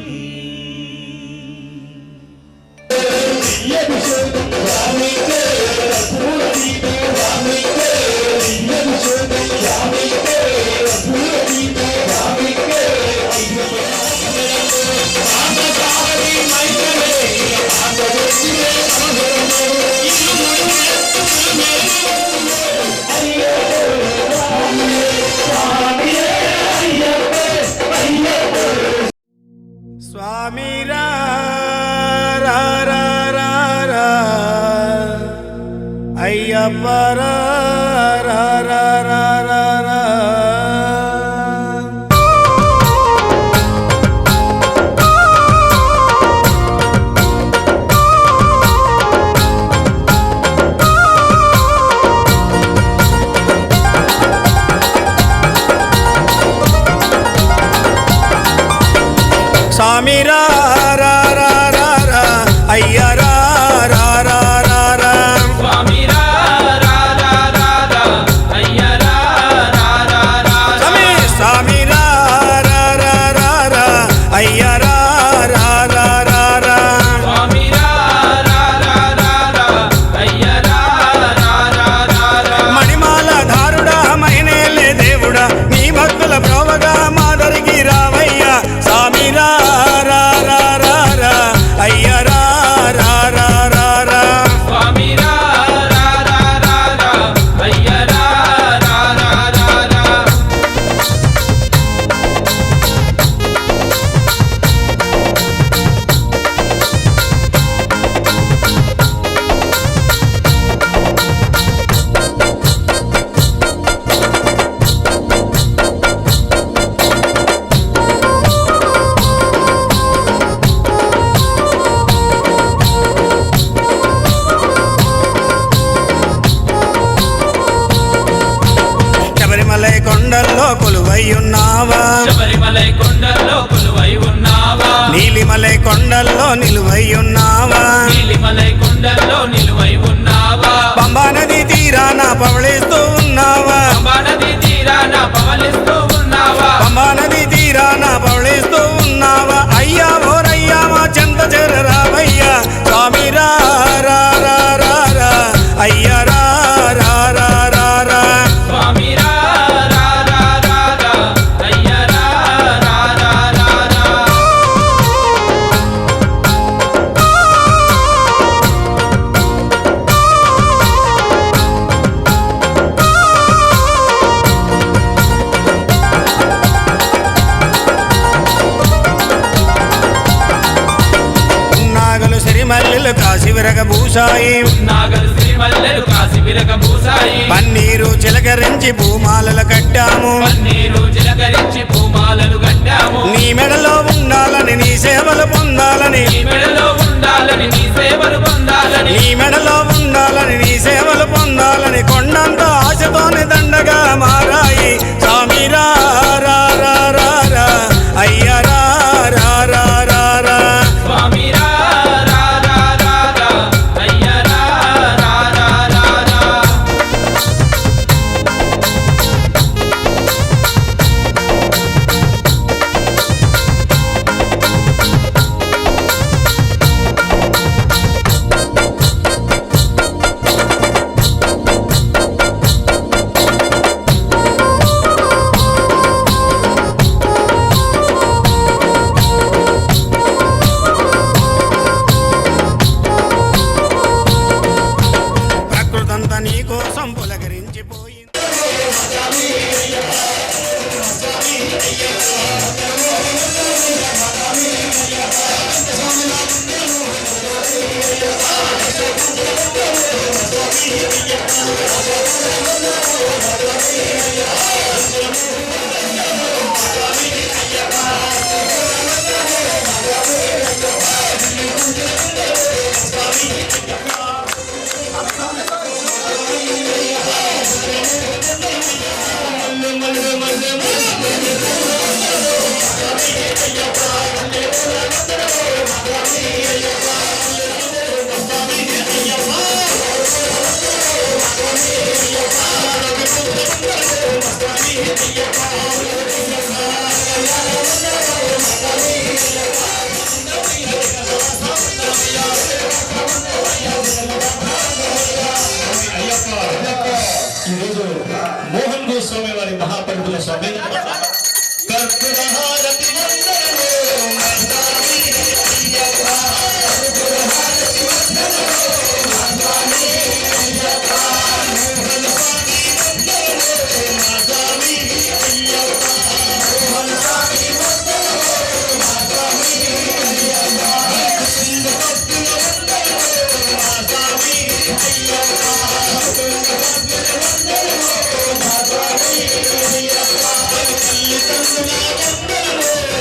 స్వామి రా రా రా రా రా అయ్యప్ప రా రా రా రా రా రా స్వామి రా రా రా రా రా అయ్య రా రా రా రా రా స్వామి రా రా రా రా రా అయ్య రా రా రా రా స్వామి రా రా రా రా రా అయ్య రా రా రా రా రా స్వామి రా రా రా రా రా అయ్య రా రా రా రా రా మణిమాల ధారుడా మైనేలే దేవుడా నీ భక్తుల ప్రోవగా మాదరికి రావయ్యా స్వామి రా రా రా రా రా అయ్య రా రా రా రా రా స్వామి రా రా రా రా రా అయ్య రా రా రా రా రా శబరిమలై కొండల్లో కొలువై ఉన్నావా శబరిమలై కొండల్లో కొలువై ఉన్నావా నీలిమలై కొండల్లో నిలువై ఉన్నావా నీలిమలై కొండల్లో నిలువై ఉన్నావా పంబా నది తీరాన పవళిస్తూ ఉన్నావా పంబా నది తీరాన పవలిస్తూ ఉన్నావా పంబా నది తీరాన పవళిస్తూ ఉన్నావా అయ్యా ఓరయ్యా మా చెంత చేరరావయ్యా స్వామి రా రా రా రా రా అయ్య రా రా రా రా రా స్వామి రా రా రా రా రా అయ్య రా రా రా రా రా నాగలు సిరిమల్లెలు కాశీ విరగ భూషాయి నాగలు శ్రీమల్లెలు కాసి విరగ పూసాయి పన్నీరు చిలకరించి భూమాలలు కట్టాము పన్నీరు చిలకరించి పూమాలను కట్టాము నీ మెడలో ఉండాలని నీ సేవలు పొందాలని నీ మెడలో ఉండాలని నీ సేవలు పొందాలని నీ మెడలో ఉండాలని నీ సేవలు పొందాలని కొండంత ఆశతోని దండగా మారాయి స్వామి రా రా రా రా రా అయ్య రా రా రా రా రా స్వామి రా రా రా రా రా అయ్య రా రా రా రా రా ఈరోజు మోహన్ గోస్వామి వారి మహాపండితుల స్వామి కర్పూరహారతి మందరము మస్తామి అయ్యప్ప. కర్పూరహారతి మందరము మస్తామి అయ్యప్ప. మోహన్ స్వామి మందరము మస్తామి అయ్యప్ప. మోహన్ స్వామి మందరము మస్తామి అయ్యప్ప. సింధు భక్తుల మందరము మస్తామి అయ్యప్ప. తండ్రుల వందనము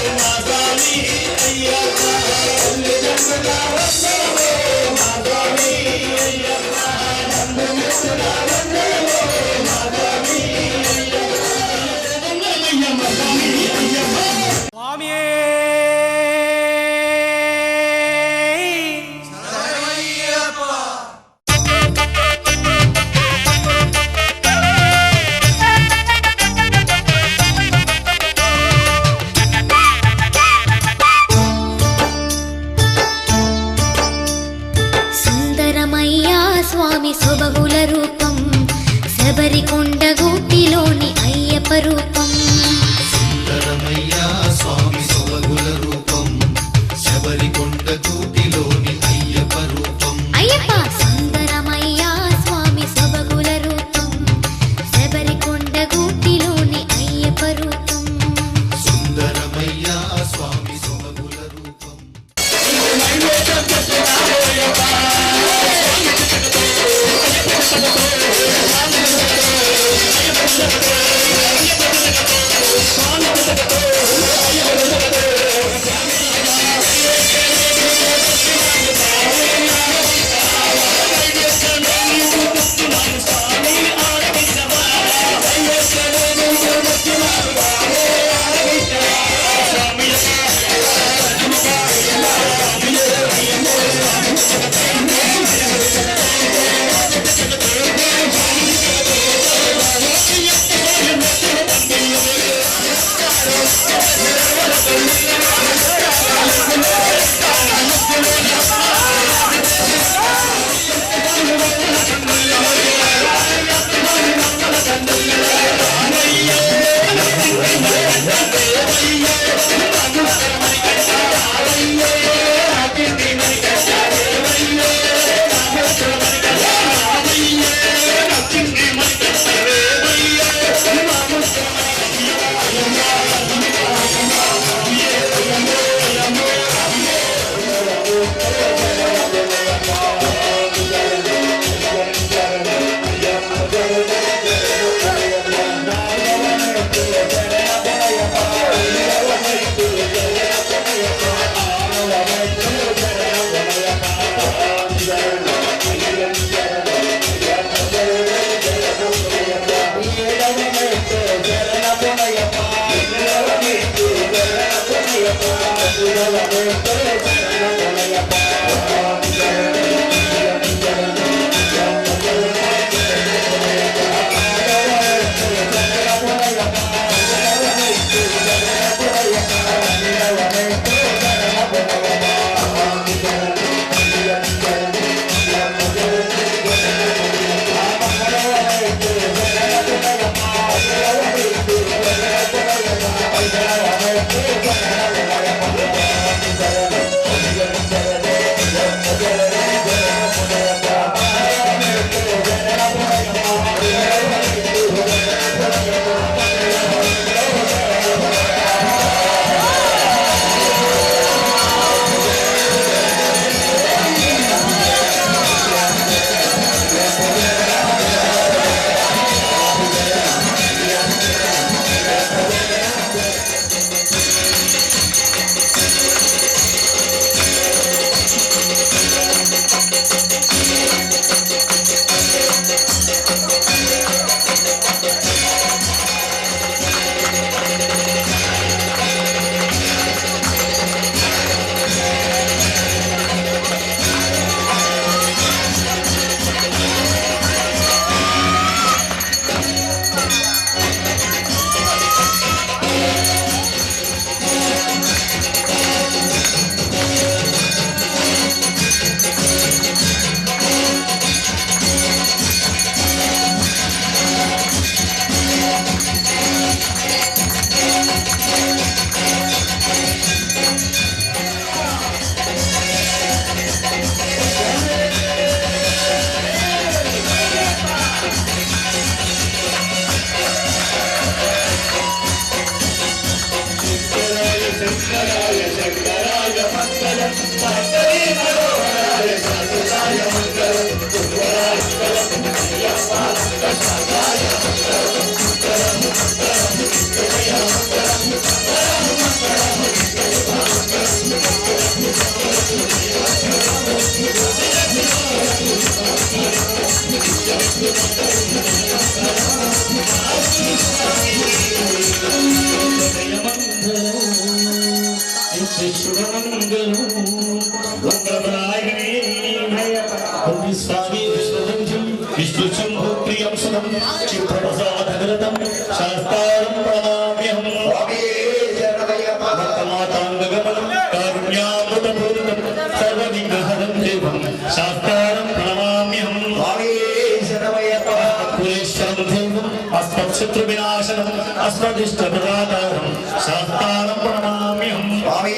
అస్మదిష్టప్రదాతారం శాస్త్రారం ప్రణమామ్యహం స్వామి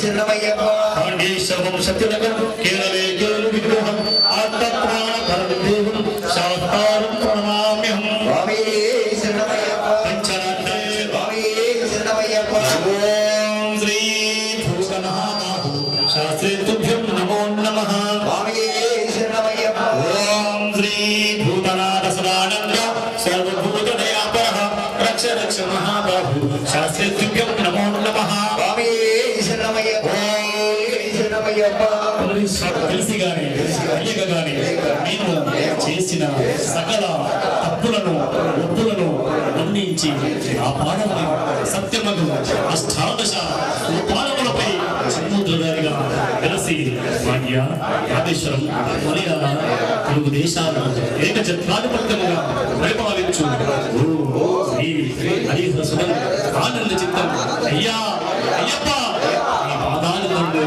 శరణమయ్యప్ప కాండీశవం సత్యనగరం కేరళే కేరళ విగ్రహం ఆత్మప్రాణపరదేవం శాస్త్రారం ప్రణమామ్యహం స్వామి శరణమయ్యప్ప పంచనందే స్వామి శరణమయ్యప్ప ఓం శ్రీ భూతనాథ శాస్త్రేతుభ్యం నమో నమః స్వామి శరణమయ్యప్ప ఓం శ్రీ భూతనాథ సదానంద సర్వభూతదయాపరః రక్ష రక్ష మహాబాహు శాస్త్రేతుభ్యం నమో నమః స్వామి శరణమయ్యప్ప శరణమయ్యప్ప తెలిసి గాని తెలియక గాని నేను చేసిన సకల తప్పులను ఒప్పులను మన్నించి ఆ పాడవని సత్యమగు అష్టాదశ పాలములపై సముద్రదారిగా వెలసి భాగ్య రామేశ్వరం మలయాళ తెలుగు దేశాలను ఏకఛత్రాధిపత్యముగా పరిపాలించు ఓ శ్రీ హరిహర సుధన్ ఆనంద చిత్తం అయ్యా అయ్యప్ప ఈ పాదాలు నందు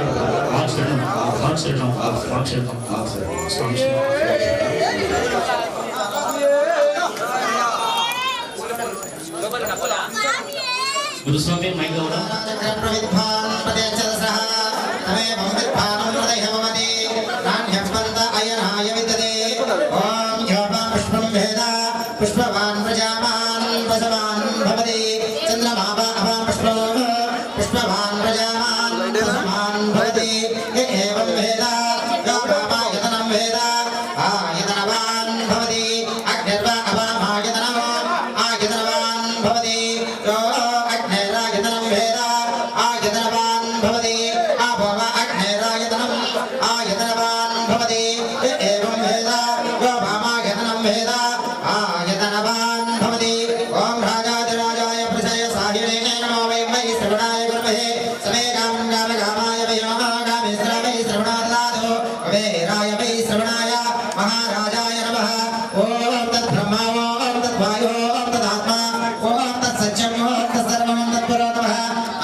ఆక్షరణం ఆక్షరణం ఆక్షరణం స్వామి గురుస్వామి మైక్ కూడా చక్రప్రవిద్వాన్ ప్రదేశదసః తమేవ విద్వానం హృదయమవతి నాణ్యస్పంద అయనాయ విదదే ఓం యోపా పుష్పం వేద పుష్పవాన్ ప్రజావాన్ వసవాన్ భవతి చంద్రమావ అవా పుష్పో పుష్పవాన్ ప్రజావాన్ వసవాన్ భవతి ఏవం వేద యోపాయతనం వేద ఆయతనవాన్ భవతి అగ్నిర్వ అవామాయతనం ఆయతనవాన్ భవతి యో అగ్నిరాయతనం వేద ఆయతనవాన్ భవతి ఆభవ అగ్నిరాయతనం ఆయతనవాన్ భవతి ఏవం వేద యో భామాయతనం వేద ఆయతనవాన్ భవతి ఓం రాజాధిరాజాయ ప్రసయ సాహినే నమో వై మై శ్రవణాయ గురుమహే సమే కామం కామకామాయ వై మహాగామి శ్రవణై శ్రవణాదాదో వేరాయ వై శ్రవణాయ మహారాజాయ నమః ఓం తద్బ్రహ్మ ఓం తద్వాయో ఓం తదాత్మా ఓం తత్సత్యం ఓం తత్సర్వం తత్పురో నమః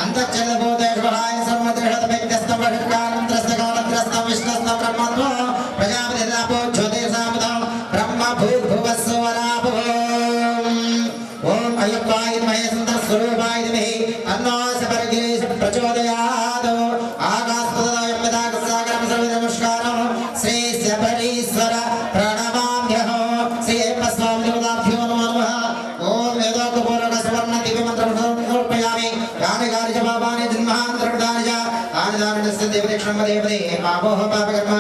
అంతఃచలభూతేషు మహాయ సర్వదేహతమైక్యస్థం వషట్కానంత్రస్తకానంత్రస్తం విష్ణుస్తం బ్రహ్మత్వం ప్రజాపతిరాపో జ్యోతిర్సాముదం బ్రహ్మ భూర్భువస్సువరాభో ఓం అయ్యప్పాయ మహే సుందర స్వరూపాయ ధీమహి తన్నో సపర్గిరీశ ప్రచోదయాత్ ఆకాశపదాయ మదాగసాగరం సర్వ నమస్కారం శ్రీ శబరీశ్వర ప్రణమామ్యహం శ్రీ అయ్యప్ప స్వామి దేవతాభ్యో నమో నమః ఓం వేదోక్తపూర్వక సువర్ణ దివ్య మంత్రం సమర్పయామి యాని గాని చ పాపాని జన్మాంతరపదాని చ తాని దానినస్య దేవదక్షిణం దేవదే పాపోహ పాపకర్మ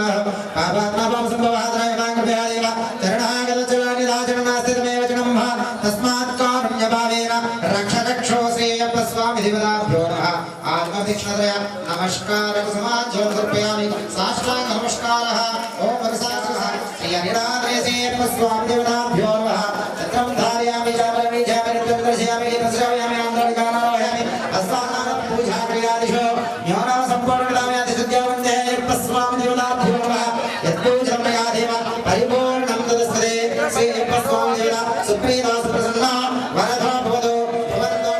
పాపాత్మా పాప సంభవాద్రాయ మాంగభయాదేవ చరణాగత చరాని రాజనాస్తి తమేవ చ నమః తస్మాత్ కారుణ్యభావేన రక్ష రక్షో శ్రీ అయ్యప్ప స్వామి దేవతాభ్యో నమః ఆత్మదీక్షణత్రయ నమస్కారం సమాజ్యం సమర్పయామి సాష్టాంగ నమస్కారః ఓం వరసాసః శ్రీ అనిరాధనే శ్రీ అయ్యప్ప స్వామి దేవతాభ్యో నమః చత్రం ధారయామి చామరామి చామరిత్వం దర్శయామి గీతశ్రావయామి ఆందోళికానారోహయామి అస్మానాం పూజా క్రియాదిషు జ్ఞానం సంపూర్ణదామి అతిశుద్ధ్యా వందే అయ్యప్ప స్వామి దేవతాభ్యో నమః యత్పూజనం మయా దేవ పరిపూర్ణం తదస్తదే శ్రీ అయ్యప్ప స్వామి దేవత సుప్రీతా సుప్రసన్న వరదో భవతు భవంతో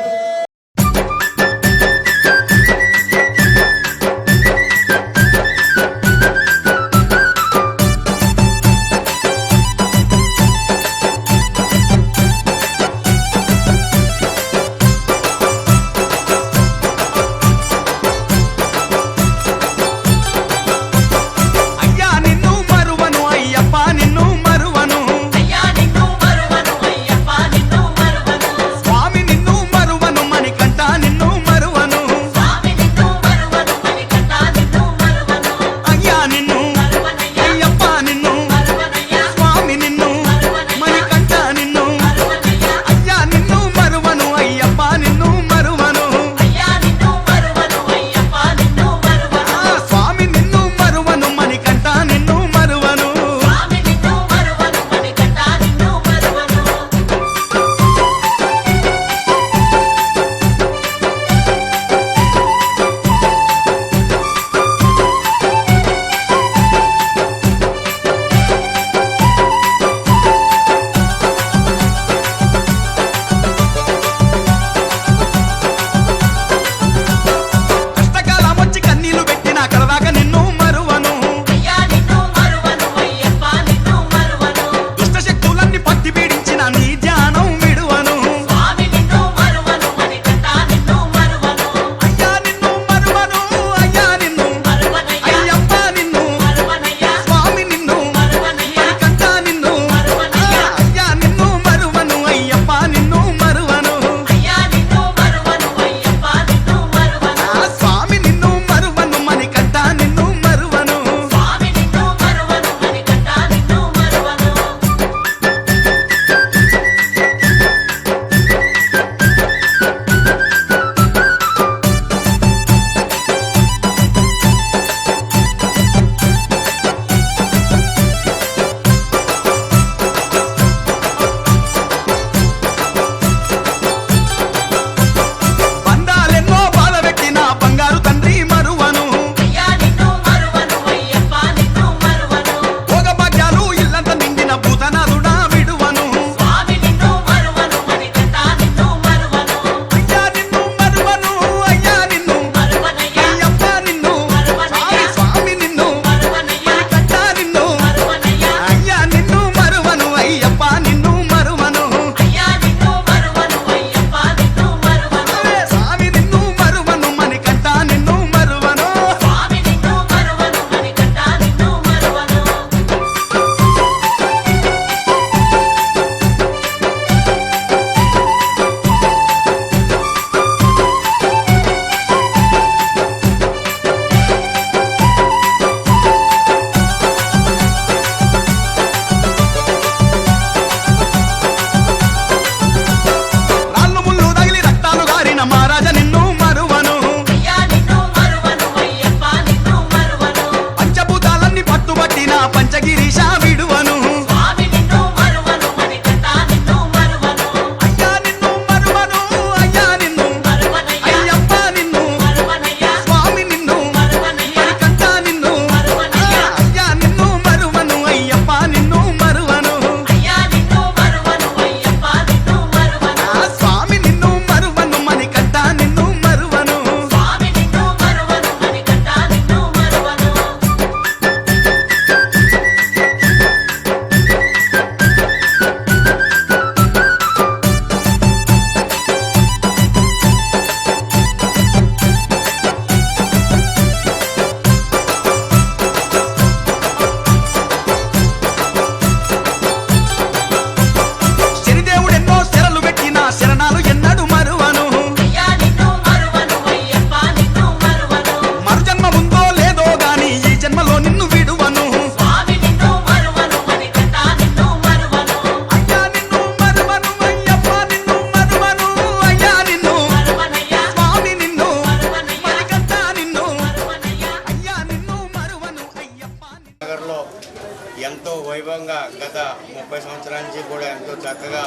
30 సంవత్సరాల నుంచి కూడా ఎంతో చక్కగా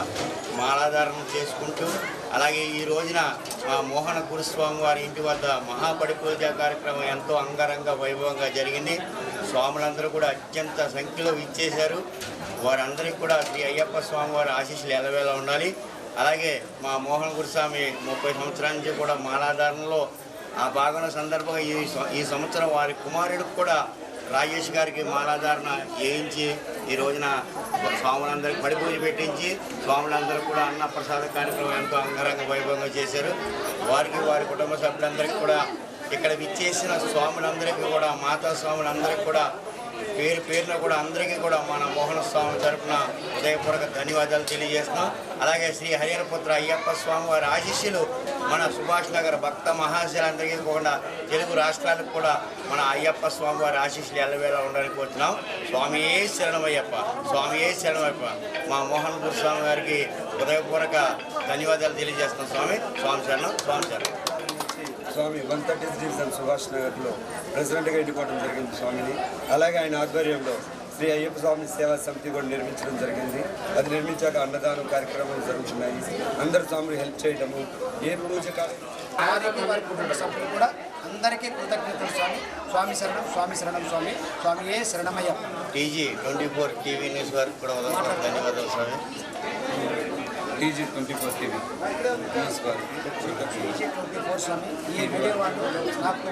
మాలాధారణ చేసుకుంటూ అలాగే ఈ రోజున మా మోహన గురుస్వామి వారి ఇంటి వద్ద మహాపడి పూజ కార్యక్రమం ఎంతో అంగరంగ వైభవంగా జరిగింది. స్వాములందరూ కూడా అత్యంత సంఖ్యలో ఇచ్చేశారు. వారందరికీ కూడా శ్రీ అయ్యప్ప స్వామి వారి ఆశీస్సులు ఎలవేలా ఉండాలి. అలాగే మా మోహన గురుస్వామి 30 సంవత్సరాల నుంచి కూడా మాలాధారణలో ఆ భాగం సందర్భంగా ఈ సంవత్సరం వారి కుమారుడికి కూడా రాజేష్ గారికి మాలాధారణ చేయించి ఈ రోజున స్వాములందరికీ పడి పూజ పెట్టించి స్వాములందరూ కూడా అన్నప్రసాద కార్యక్రమం ఎంతో అంగరంగ వైభవంగా చేశారు. వారికి వారి కుటుంబ సభ్యులందరికీ కూడా ఇక్కడ విచ్చేసిన స్వాములందరికీ కూడా మాతా స్వాములందరికీ కూడా పేరు పేరున కూడా అందరికీ కూడా మన మోహన స్వామి తరఫున హృదయపూర్వక ధన్యవాదాలు తెలియజేస్తున్నాం. అలాగే శ్రీ హరిహరపుత్ర అయ్యప్ప స్వామి వారి ఆశీస్సులు మన సుభాష్ నగర్ భక్త మహాశయులందరికీ కూడా తెలుగు రాష్ట్రాలకు కూడా మన అయ్యప్ప స్వామి వారి ఆశీస్సులు ఎల్లవేళ ఉండాలని కోరుతున్నాం. స్వామియే శరణమయ్యప్ప, స్వామియే శరణమయ్యప్ప. మా మోహన్ గురుస్వామి గారికి హృదయపూర్వక ధన్యవాదాలు తెలియజేస్తున్నాం. స్వామి శరణం, స్వామి శరణం. స్వామి 130 డివిజన్ సుభాష్ నగర్లో ప్రెసిడెంట్గా ఎన్నుకోవడం జరిగింది స్వామిని. అలాగే ఆయన ఆధ్వర్యంలో శ్రీ అయ్యప్ప స్వామి సేవా సమితి కూడా నిర్మించడం జరిగింది. అది నిర్మించాక అన్నదానం కార్యక్రమాలు జరుగుతున్నాయి. అందరు స్వాములు హెల్ప్ చేయడము, ఏ పూజ వారికి వారి కుటుంబ సభ్యులు కూడా అందరికీ కృతజ్ఞతలు స్వామి. స్వామి శరణం, స్వామి శరణం, స్వామియే శరణమయ్య. టీజీ 24 టీవీ న్యూస్ వారికి కూడా ధన్యవాదాలు స్వామి. టీజీ 24 టీవీ న్యూస్ వారికి టీజీ 24 స్వామి. ఈ వీడియో వాళ్ళు నాకు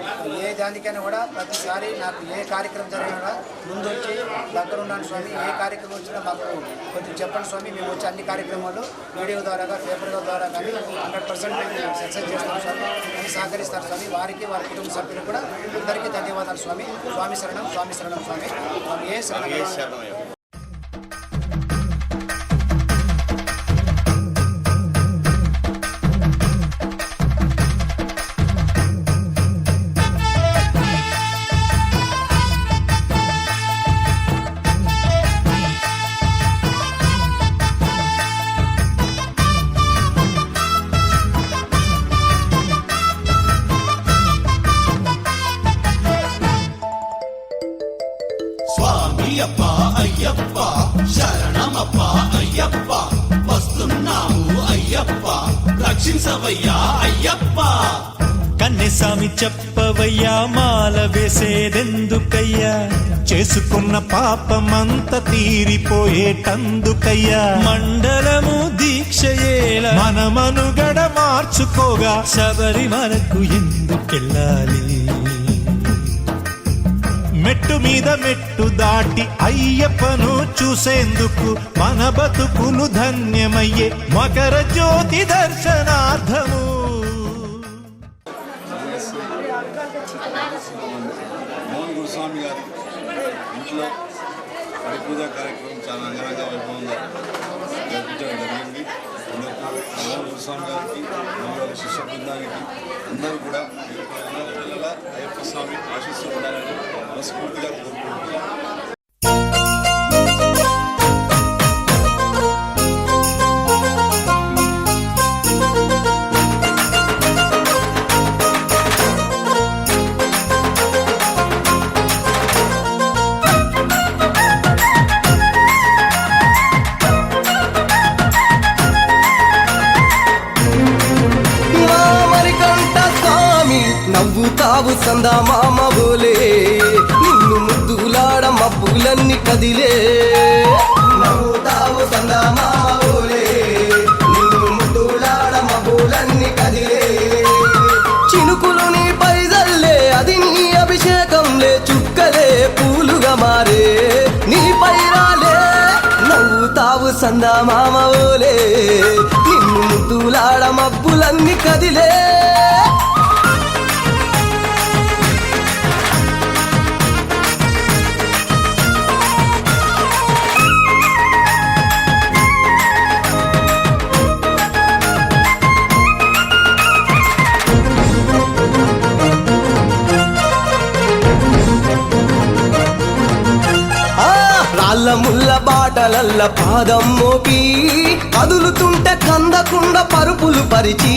ఏ దానికైనా కూడా ప్రతిసారి నాకు ఏ కార్యక్రమం జరిగినా ముందు వచ్చి దగ్గర ఉన్నాను స్వామి. ఏ కార్యక్రమం వచ్చినా మాకు కొంచెం చెప్పండి స్వామి. మేము వచ్చి అన్ని కార్యక్రమాలు వీడియో ద్వారా పేపర్ ద్వారా కానీ 100% సక్సెస్ చేస్తాం స్వామి అని సహకరిస్తారు స్వామి. వారికి వారి కుటుంబ సభ్యులు కూడా అందరికీ ధన్యవాదాలు స్వామి. స్వామి శరణం, స్వామి శరణం, స్వామి ఏ శరణం. అయ్యప్ప అయ్యప్ప శరణమప్ప అయ్యప్ప వస్తున్నాము అయ్యప్ప రక్షించవయ్యా అయ్యప్ప. కన్నెస్వామి చెప్పవయ్యా మాల వేసేదెందుకయ్యా, చేసుకున్న పాపమంత తీరిపోయేటందుకయ్యా. మండలము దీక్షయేల మనమనుగడ మార్చుకోగా శబరిమలకు ఎందుకెళ్ళాలి. మెట్టు మీద మెట్టు దాటి అయ్యప్పను చూసేందుకు మన బతుకులు ధన్యమయ్యే మకర జ్యోతి దర్శనార్థము. మోహన్ గురుస్వామి గారి ఇంట్లో పడి పూజ కార్యక్రమం చాలా అంగరంగ వైభవంగా జరిపించడం జరిగింది. మోహన్ గురుస్వామి గారికి మరియు శిష్య బృందానికి అందరూ కూడా పిల్లల అయ్యప్ప స్వామి ఆశీస్సులు ఉండాలని మనస్ఫూర్తిగా కోరుకుంటున్నాను. నవ్వుతావు సందా మామ బోలే, నిన్ను ముద్దులాడ మబ్బులన్నీ కదిలే. నవ్వుతావు సందా మామ బోలే, నిన్ను ముద్దులాడ మబ్బులన్నీ కదిలే. చినుకులు నీ పైదల్లే, అది నీ అభిషేకంలే. చుక్కలే పూలుగా మారే నీ పైరాలే. నవ్వుతావు సందా మామ బోలే, నిన్ను ముద్దులాడ మబ్బులన్నీ కదిలే. ముల్ల బాటలల్ల పాదం మోపి కదులుతుంటే కందకుండా పరుపులు పరిచి,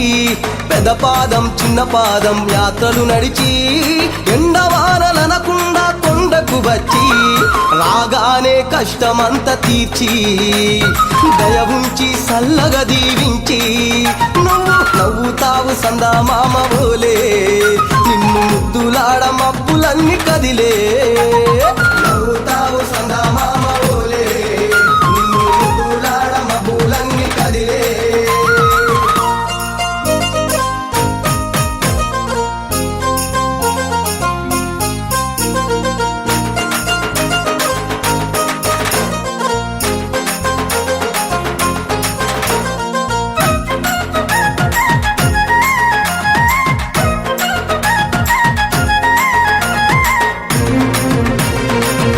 పెద్ద పాదం చిన్న పాదం యాత్రలు నడిచి ఎండవానలనకుండా కొండ కొండకు వచ్చి రాగానే కష్టమంతా తీర్చి దయ ఉంచి సల్లగా దీవించి నువ్వు నవ్వుతావు సందామామ ఓలే నిన్ను ముద్దులాడ మబ్బులన్నీ కదిలే నవ్వుతావు సందామామ ఓలే నిన్ను ముద్దులాడ మబ్బులన్నీ కదిలే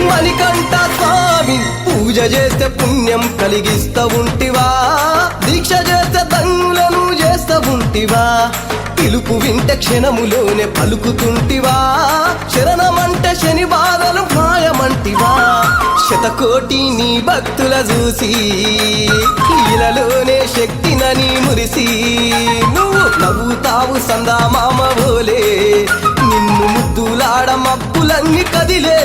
మణికంఠ స్వామి పూజ చేస్తే పుణ్యం కలిగిస్తా ఉంటివా దీక్ష చేస్తే దంగులను చేస్తా ఉంటివా పిలుపు వింటే క్షణములోనే పలుకుతుంటివా శరణమంటే శని బాధలు మాయమంటివా శతకోటి నీ భక్తుల చూసి ఇలలోనే శక్తినని మురిసి నువ్వు నవ్వుతావు సందామామ ఓలే నిన్ను ముద్దులాడ మబ్బులన్నీ కదిలే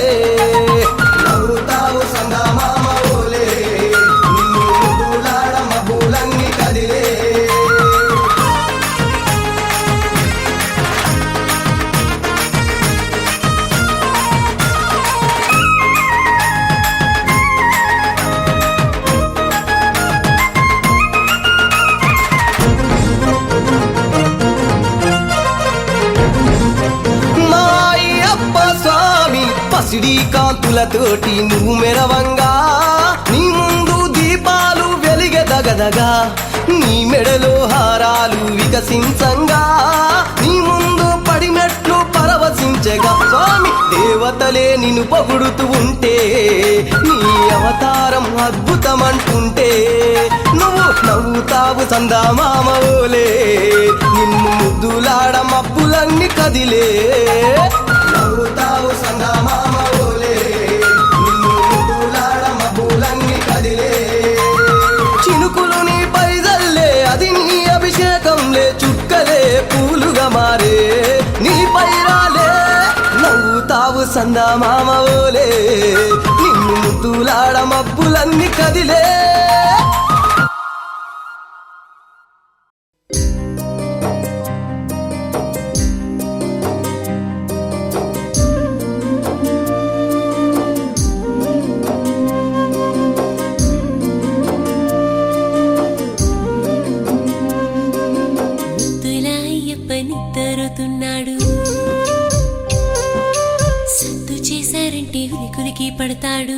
నవ్వుతావు సందామామ ఓలే నిన్ను ముద్దులాడ మబ్బులన్నీ కదిలే పసిడి కాంతులతోటి నువ్వు మెరవంగా నీ ముందు దీపాలు వెలిగే దగదగా నీ మెడలో హారాలు వికసించంగా నీ ముందు పడినట్లు పరవశించగా స్వామి దేవతలే నిన్ను పొగుడుతూ ఉంటే నీ అవతారం అద్భుతమంటుంటే నువ్వు నవ్వుతావు సందామామ ఓలే నిన్ను ముద్దులాడ మబ్బులన్నీ కదిలే నవ్వుతావు సందామామ ఓలే నిన్ను ముద్దులాడ మబ్బులన్నీ కదిలే చినుకులు నీ పైదల్లే అది నీ అభిషేకంలే చుక్కలే పూలుగా మారే నీ పైరాలే నవ్వుతావు సందామామ ఓలే నిన్ను ముద్దులాడ మబ్బులన్నీ కదిలే నిద్రతున్నాడు సత్తు చేశారంటే ఉలికులికి పడతాడు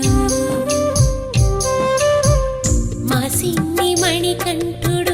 మా సిన్ని మణికంఠుడు